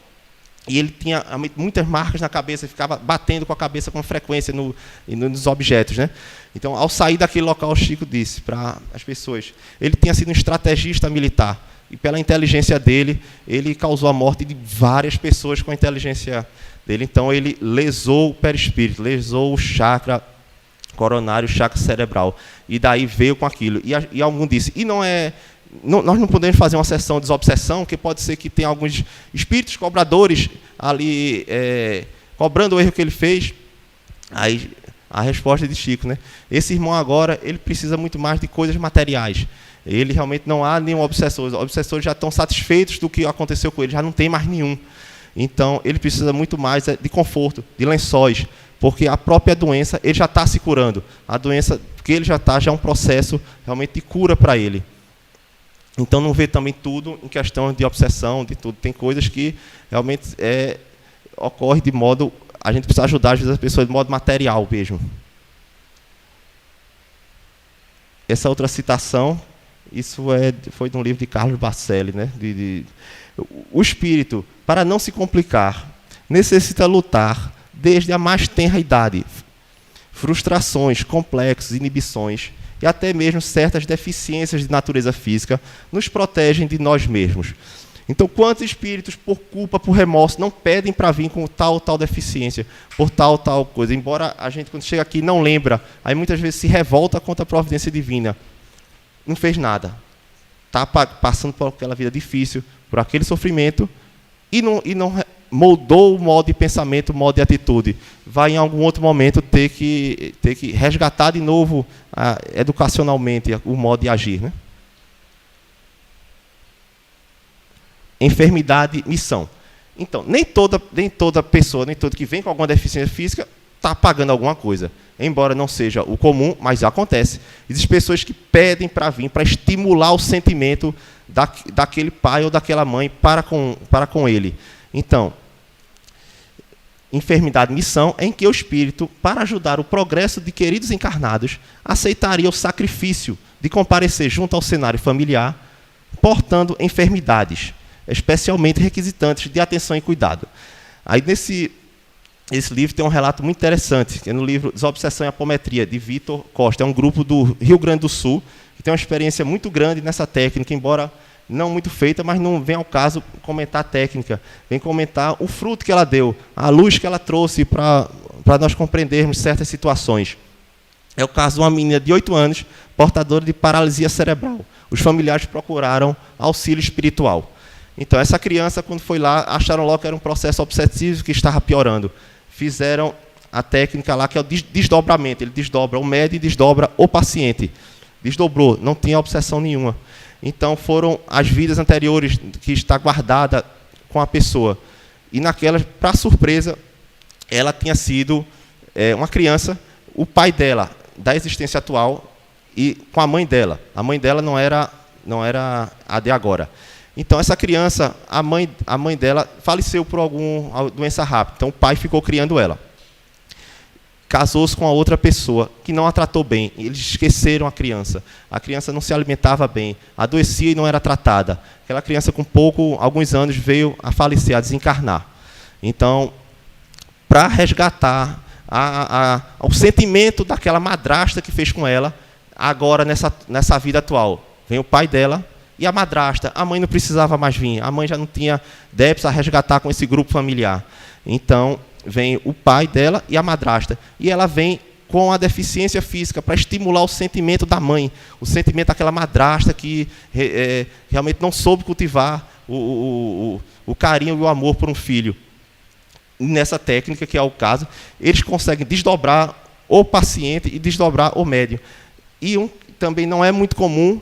E ele tinha muitas marcas na cabeça, ficava batendo com a cabeça com frequência nos objetos, né? Então, ao sair daquele local, o Chico disse para as pessoas, ele tinha sido um estrategista militar. E pela inteligência dele, ele causou a morte de várias pessoas com a inteligência dele. Então, ele lesou o perispírito, lesou o chakra coronário, o chakra cerebral. E daí veio com aquilo. E algum disse, nós não podemos fazer uma sessão de desobsessão, porque pode ser que tenha alguns espíritos cobradores ali cobrando o erro que ele fez. Aí, a resposta de Chico, né? Esse irmão agora, ele precisa muito mais de coisas materiais. Ele realmente não há nenhum obsessor. Os obsessores já estão satisfeitos do que aconteceu com ele, já não tem mais nenhum. Então, ele precisa muito mais de conforto, de lençóis, porque a própria doença, ele já está se curando. A doença que ele já está, já é um processo realmente de cura para ele. Então, não vê também tudo em questão de obsessão, de tudo. Tem coisas que realmente ocorrem de modo... A gente precisa ajudar, às vezes, as pessoas de modo material mesmo. Essa outra citação... Isso foi de um livro de Carlos Bacelli, né? O espírito, para não se complicar, necessita lutar desde a mais tenra idade. Frustrações, complexos, inibições e até mesmo certas deficiências de natureza física nos protegem de nós mesmos. Então, quantos espíritos, por culpa, por remorso, não pedem para vir com tal deficiência, por tal coisa? Embora a gente, quando chega aqui, não lembra, aí muitas vezes se revolta contra a providência divina. Não fez nada. Está passando por aquela vida difícil, por aquele sofrimento, e não moldou o modo de pensamento, o modo de atitude, vai em algum outro momento ter que resgatar de novo educacionalmente o modo de agir, né? Enfermidade, missão. Então, nem toda pessoa, nem todo que vem com alguma deficiência física está pagando alguma coisa. Embora não seja o comum, mas acontece. Existem pessoas que pedem para vir, para estimular o sentimento daquele pai ou daquela mãe para com ele. Então, enfermidade, missão, é em que o espírito, para ajudar o progresso de queridos encarnados, aceitaria o sacrifício de comparecer junto ao cenário familiar, portando enfermidades, especialmente requisitantes de atenção e cuidado. Aí, esse livro tem um relato muito interessante, que é no livro Desobsessão e Apometria, de Vitor Costa. É um grupo do Rio Grande do Sul, que tem uma experiência muito grande nessa técnica, embora não muito feita, mas não vem ao caso comentar a técnica, vem comentar o fruto que ela deu, a luz que ela trouxe para nós compreendermos certas situações. É o caso de uma menina de 8 anos, portadora de paralisia cerebral. Os familiares procuraram auxílio espiritual. Então, essa criança, quando foi lá, acharam logo que era um processo obsessivo que estava piorando. Fizeram a técnica lá, que é o desdobramento. Ele desdobra o médium e desdobra o paciente. Desdobrou, não tinha obsessão nenhuma. Então, foram as vidas anteriores que está guardada com a pessoa. E naquela, para surpresa, ela tinha sido uma criança, o pai dela, da existência atual, e com a mãe dela. A mãe dela não era a de agora. Então, essa criança, a mãe dela faleceu por alguma doença rápida. Então, o pai ficou criando ela. Casou-se com a outra pessoa que não a tratou bem. Eles esqueceram a criança. A criança não se alimentava bem, adoecia e não era tratada. Aquela criança, com alguns anos, veio a falecer, a desencarnar. Então, para resgatar o sentimento daquela madrasta que fez com ela, agora nessa vida atual, vem o pai dela e a madrasta. A mãe não precisava mais vir, a mãe já não tinha débitos a resgatar com esse grupo familiar. Então, vem o pai dela e a madrasta. E ela vem com a deficiência física para estimular o sentimento da mãe, o sentimento daquela madrasta que realmente não soube cultivar o carinho e o amor por um filho. Nessa técnica, que é o caso, eles conseguem desdobrar o paciente e desdobrar o médium. E também não é muito comum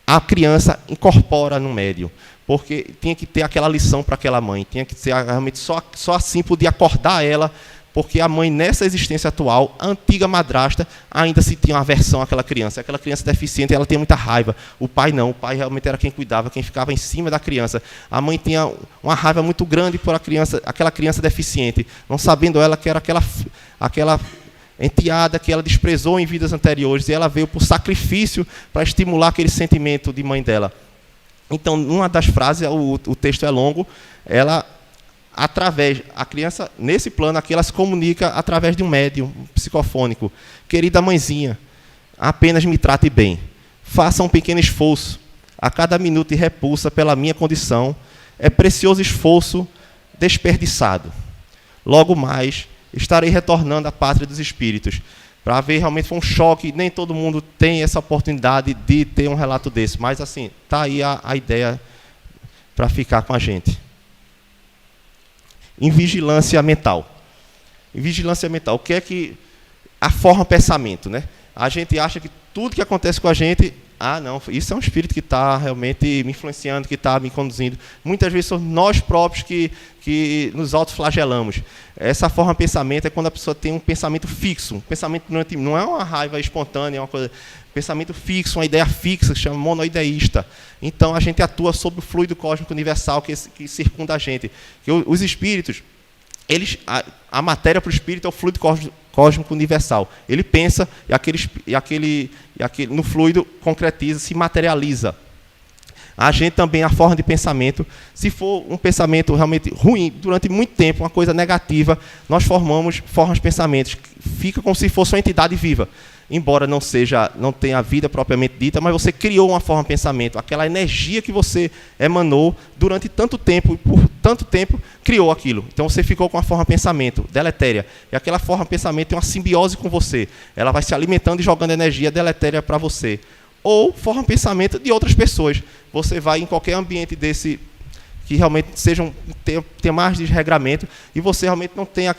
a criança incorpora no médium, porque tinha que ter aquela lição para aquela mãe, tinha que ser realmente só assim podia acordar ela, porque a mãe, nessa existência atual, a antiga madrasta, ainda se tinha uma aversão àquela criança deficiente, ela tinha muita raiva. O pai não, o pai realmente era quem cuidava, quem ficava em cima da criança. A mãe tinha uma raiva muito grande por aquela criança deficiente, não sabendo ela que era aquela enteada que ela desprezou em vidas anteriores, e ela veio por sacrifício para estimular aquele sentimento de mãe dela. Então, numa das frases, o texto é longo, a criança, nesse plano aqui, ela se comunica através de um médium psicofônico. Querida mãezinha, apenas me trate bem. Faça um pequeno esforço. A cada minuto de repulsa pela minha condição, é precioso esforço desperdiçado. Logo mais, estarei retornando à pátria dos espíritos. Para ver, realmente foi um choque, nem todo mundo tem essa oportunidade de ter um relato desse, mas assim, está aí a ideia para ficar com a gente. Em vigilância mental. Em vigilância mental, o que é que a forma pensamento, né? A gente acha que tudo que acontece com a gente, não, isso é um espírito que está realmente me influenciando, que está me conduzindo. Muitas vezes somos nós próprios que nos autoflagelamos. Essa forma de pensamento é quando a pessoa tem um pensamento fixo. Um pensamento não é uma raiva espontânea, é uma coisa. Pensamento fixo, uma ideia fixa, que se chama monoideísta. Então, a gente atua sobre o fluido cósmico universal que circunda a gente. Os espíritos, a matéria para o espírito é o fluido cósmico universal. Ele pensa e no fluido concretiza, se materializa. A gente também, a forma de pensamento, se for um pensamento realmente ruim, durante muito tempo, uma coisa negativa, nós formamos formas de pensamentos. Fica como se fosse uma entidade viva. Embora não tenha a vida propriamente dita, mas você criou uma forma de pensamento. Aquela energia que você emanou durante tanto tempo, e por tanto tempo, criou aquilo. Então, você ficou com uma forma de pensamento deletéria. E aquela forma de pensamento tem uma simbiose com você. Ela vai se alimentando e jogando energia deletéria para você. Ou forma de pensamento de outras pessoas. Você vai em qualquer ambiente desse que realmente tenha mais desregramento, e você realmente não tenha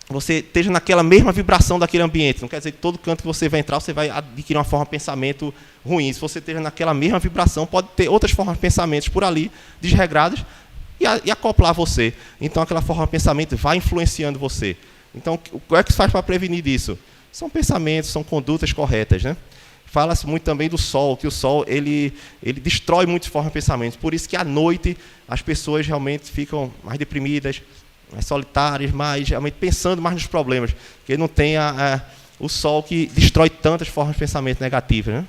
você esteja naquela mesma vibração daquele ambiente. Não quer dizer que todo canto que você vai entrar, você vai adquirir uma forma de pensamento ruim. Se você esteja naquela mesma vibração, pode ter outras formas de pensamentos por ali, desregradas, e acoplar você. Então, aquela forma de pensamento vai influenciando você. Então, o que é que se faz para prevenir isso? São pensamentos, são condutas corretas, né? Fala-se muito também do sol, que o sol ele destrói muitas formas de pensamento. Por isso que à noite as pessoas realmente ficam mais deprimidas, mais solitárias, mais realmente pensando mais nos problemas, porque não tem o sol que destrói tantas formas de pensamento negativas, né?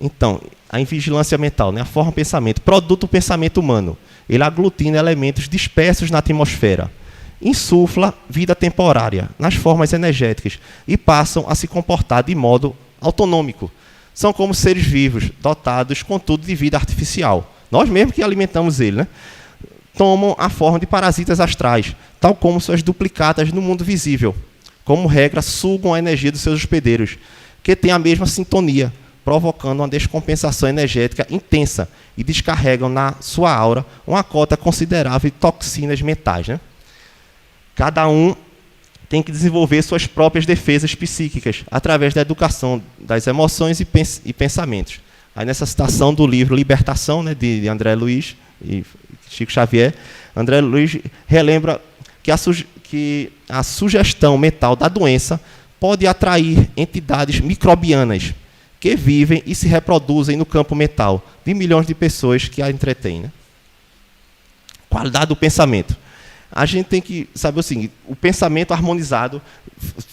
Então, a invigilância mental, né? A forma de pensamento, produto do pensamento humano. Ele aglutina elementos dispersos na atmosfera, insufla vida temporária nas formas energéticas e passam a se comportar de modo autonômico. São como seres vivos, dotados, contudo, de vida artificial. Nós mesmos que alimentamos ele, né? Tomam a forma de parasitas astrais, tal como suas duplicatas no mundo visível. Como regra, sugam a energia dos seus hospedeiros, que têm a mesma sintonia, provocando uma descompensação energética intensa e descarregam na sua aura uma cota considerável de toxinas mentais, né? Cada um tem que desenvolver suas próprias defesas psíquicas através da educação das emoções e pensamentos. Aí nessa citação do livro Libertação, né, de André Luiz e Chico Xavier, André Luiz relembra que a sugestão mental da doença pode atrair entidades microbianas que vivem e se reproduzem no campo mental de milhões de pessoas que a entretêm, né? Qualidade do pensamento. A gente tem que saber o seguinte: o pensamento harmonizado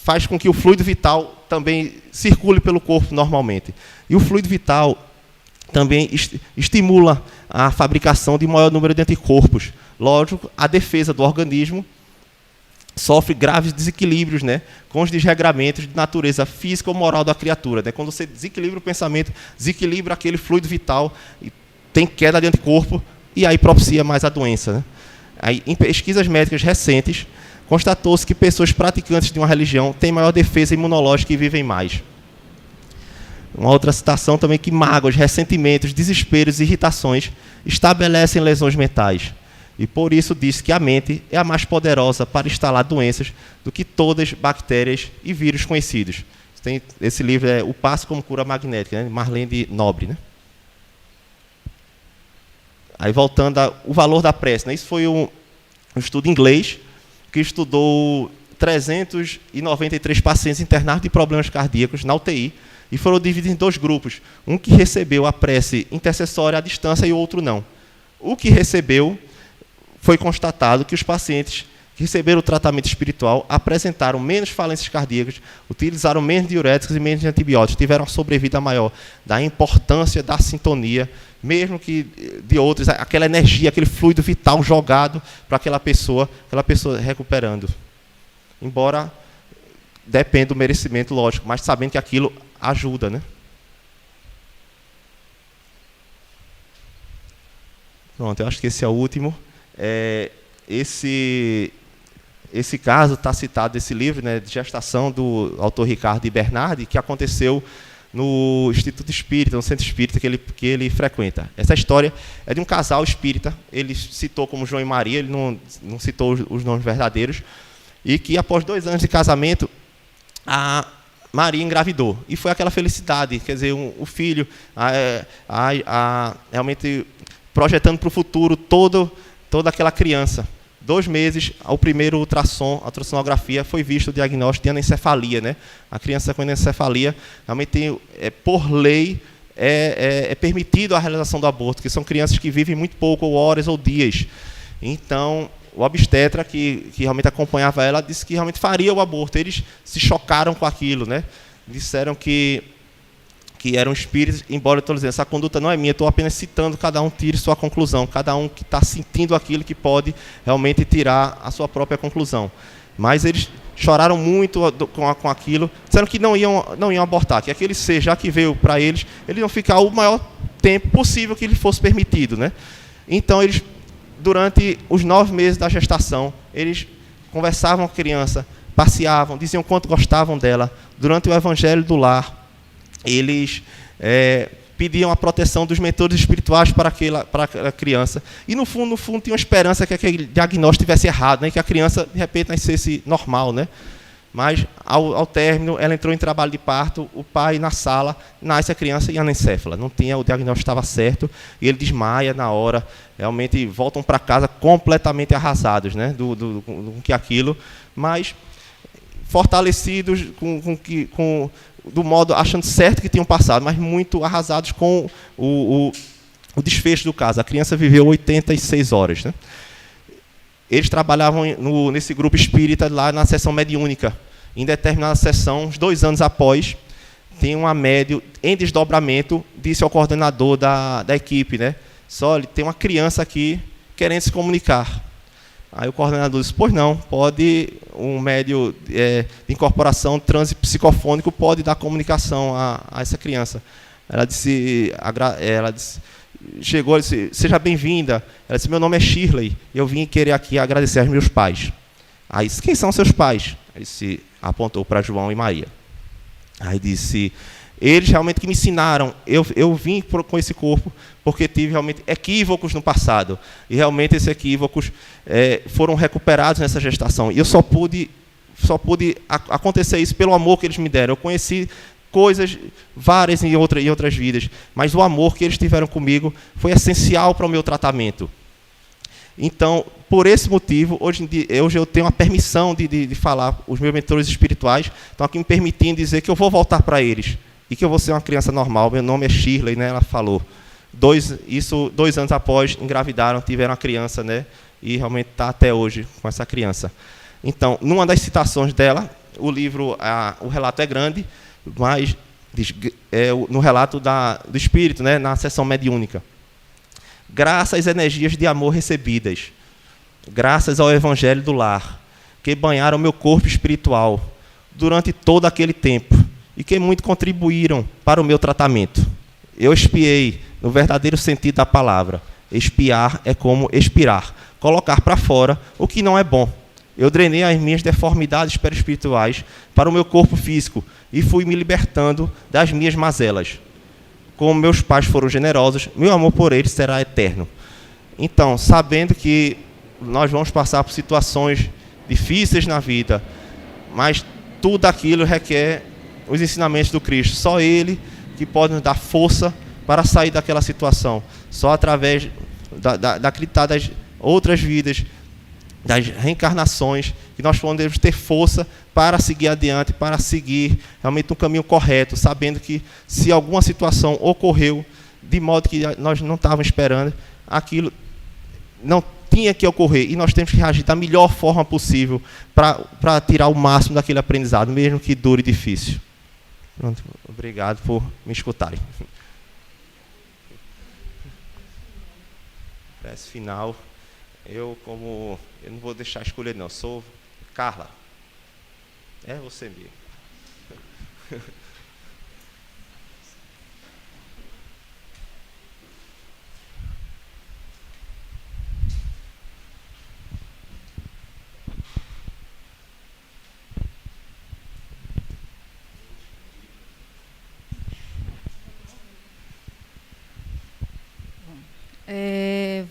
faz com que o fluido vital também circule pelo corpo normalmente. E o fluido vital também estimula a fabricação de maior número de anticorpos. Lógico, a defesa do organismo sofre graves desequilíbrios, né, com os desregramentos de natureza física ou moral da criatura, né? Quando você desequilibra o pensamento, desequilibra aquele fluido vital, e tem queda de anticorpo, e aí propicia mais a doença, né? Aí, em pesquisas médicas recentes, constatou-se que pessoas praticantes de uma religião têm maior defesa imunológica e vivem mais. Uma outra citação também, que mágoas, ressentimentos, desesperos e irritações estabelecem lesões mentais. E por isso diz que a mente é a mais poderosa para instalar doenças do que todas bactérias e vírus conhecidos. Esse livro é O Passo como Cura Magnética, né? Marlene Nobre, né? Aí voltando ao valor da prece, né? Isso foi um estudo inglês que estudou 393 pacientes internados de problemas cardíacos na UTI e foram divididos em dois grupos. Um que recebeu a prece intercessória à distância e o outro não. O que recebeu, foi constatado que os pacientes que receberam o tratamento espiritual apresentaram menos falências cardíacas, utilizaram menos diuréticos e menos antibióticos, tiveram uma sobrevida maior. Da importância da sintonia, mesmo que de outros, aquela energia, aquele fluido vital jogado para aquela pessoa recuperando. Embora dependa do merecimento, lógico, mas sabendo que aquilo ajuda, né? Pronto, eu acho que esse é o último. Esse caso está citado nesse livro, né, de gestação do autor Ricardo de Bernardi, que aconteceu no Instituto Espírita, no Centro Espírita que ele frequenta. Essa história é de um casal espírita, ele citou como João e Maria, ele não citou os nomes verdadeiros, e que após 2 anos de casamento, a Maria engravidou. E foi aquela felicidade, quer dizer, o filho realmente projetando para o futuro toda aquela criança. 2 meses, ao primeiro ultrassom, a ultrassonografia, foi visto o diagnóstico de anencefalia, né? A criança com anencefalia, realmente, por lei, é permitido a realização do aborto, que são crianças que vivem muito pouco, ou horas ou dias. Então, o obstetra que realmente acompanhava ela disse que realmente faria o aborto. Eles se chocaram com aquilo, né? Disseram que eram espíritos, embora eu estou dizendo, essa conduta não é minha, estou apenas citando, cada um tire sua conclusão, cada um que está sentindo aquilo que pode realmente tirar a sua própria conclusão. Mas eles choraram muito com aquilo, disseram que não iam abortar, que aquele ser, já que veio para eles iam ficar o maior tempo possível que lhe fosse permitido, né? Então, eles, durante os 9 meses da gestação, eles conversavam com a criança, passeavam, diziam quanto gostavam dela. Durante o Evangelho do Lar, eles pediam a proteção dos mentores espirituais para aquela criança. E, no fundo, tinha uma esperança que aquele diagnóstico estivesse errado, né? Que a criança, de repente, nascesse normal, né? Mas, ao término, ela entrou em trabalho de parto, o pai, na sala, nasce a criança e anencéfala. Não tinha, o diagnóstico estava certo, e ele desmaia na hora. Realmente, voltam para casa completamente arrasados, né? Do que aquilo, mas fortalecidos do modo, achando certo que tinham passado, mas muito arrasados com o desfecho do caso. A criança viveu 86 horas. Né? Eles trabalhavam nesse grupo espírita lá na sessão mediúnica. Em determinada sessão, uns 2 anos após, tem uma médium em desdobramento, disse ao coordenador da equipe, né? Só tem uma criança aqui querendo se comunicar. Aí o coordenador disse, pois não, pode, um médium de incorporação transpsicofônico pode dar comunicação a essa criança. Ela disse, chegou e disse, seja bem-vinda. Ela disse, meu nome é Shirley, eu vim querer aqui agradecer aos meus pais. Aí disse, quem são seus pais? Aí disse, apontou para João e Maria. Aí disse, eles realmente que me ensinaram, eu vim com esse corpo porque tive realmente equívocos no passado. E realmente esses equívocos foram recuperados nessa gestação. E eu só pude acontecer isso pelo amor que eles me deram. Eu conheci coisas várias em outras vidas, mas o amor que eles tiveram comigo foi essencial para o meu tratamento. Então, por esse motivo, hoje eu tenho a permissão de falar, os meus mentores espirituais estão aqui me permitindo dizer que eu vou voltar para eles e que eu vou ser uma criança normal. Meu nome é Shirley, né? Ela falou. 2 anos após, engravidaram, tiveram a criança, né? E realmente está até hoje com essa criança. Então, numa das citações dela, o livro, o relato é grande, mas no relato do espírito, né? Na sessão mediúnica. Graças às energias de amor recebidas, graças ao evangelho do lar, que banharam meu corpo espiritual durante todo aquele tempo e que muito contribuíram para o meu tratamento. Eu expiei no verdadeiro sentido da palavra. Expiar é como expirar, colocar para fora o que não é bom. Eu drenei as minhas deformidades perispirituais para o meu corpo físico e fui me libertando das minhas mazelas. Como meus pais foram generosos, meu amor por eles será eterno. Então, sabendo que nós vamos passar por situações difíceis na vida, mas tudo aquilo requer os ensinamentos do Cristo. Só Ele que pode nos dar força para sair daquela situação. Só através das outras vidas, das reencarnações, que nós podemos ter força para seguir adiante, para seguir realmente um caminho correto, sabendo que se alguma situação ocorreu de modo que nós não estávamos esperando, aquilo não tinha que ocorrer e nós temos que reagir da melhor forma possível para tirar o máximo daquele aprendizado, mesmo que dure e difícil. Pronto, obrigado por me escutarem. Prece final. Eu não vou deixar escolher, não. Sou Carla. É você mesmo.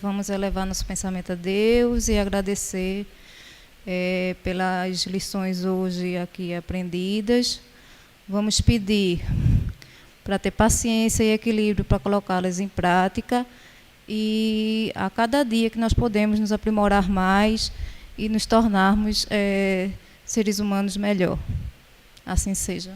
Vamos elevar nosso pensamento a Deus e agradecer pelas lições hoje aqui aprendidas. Vamos pedir para ter paciência e equilíbrio para colocá-las em prática e a cada dia que nós podemos nos aprimorar mais e nos tornarmos seres humanos melhor. Assim seja.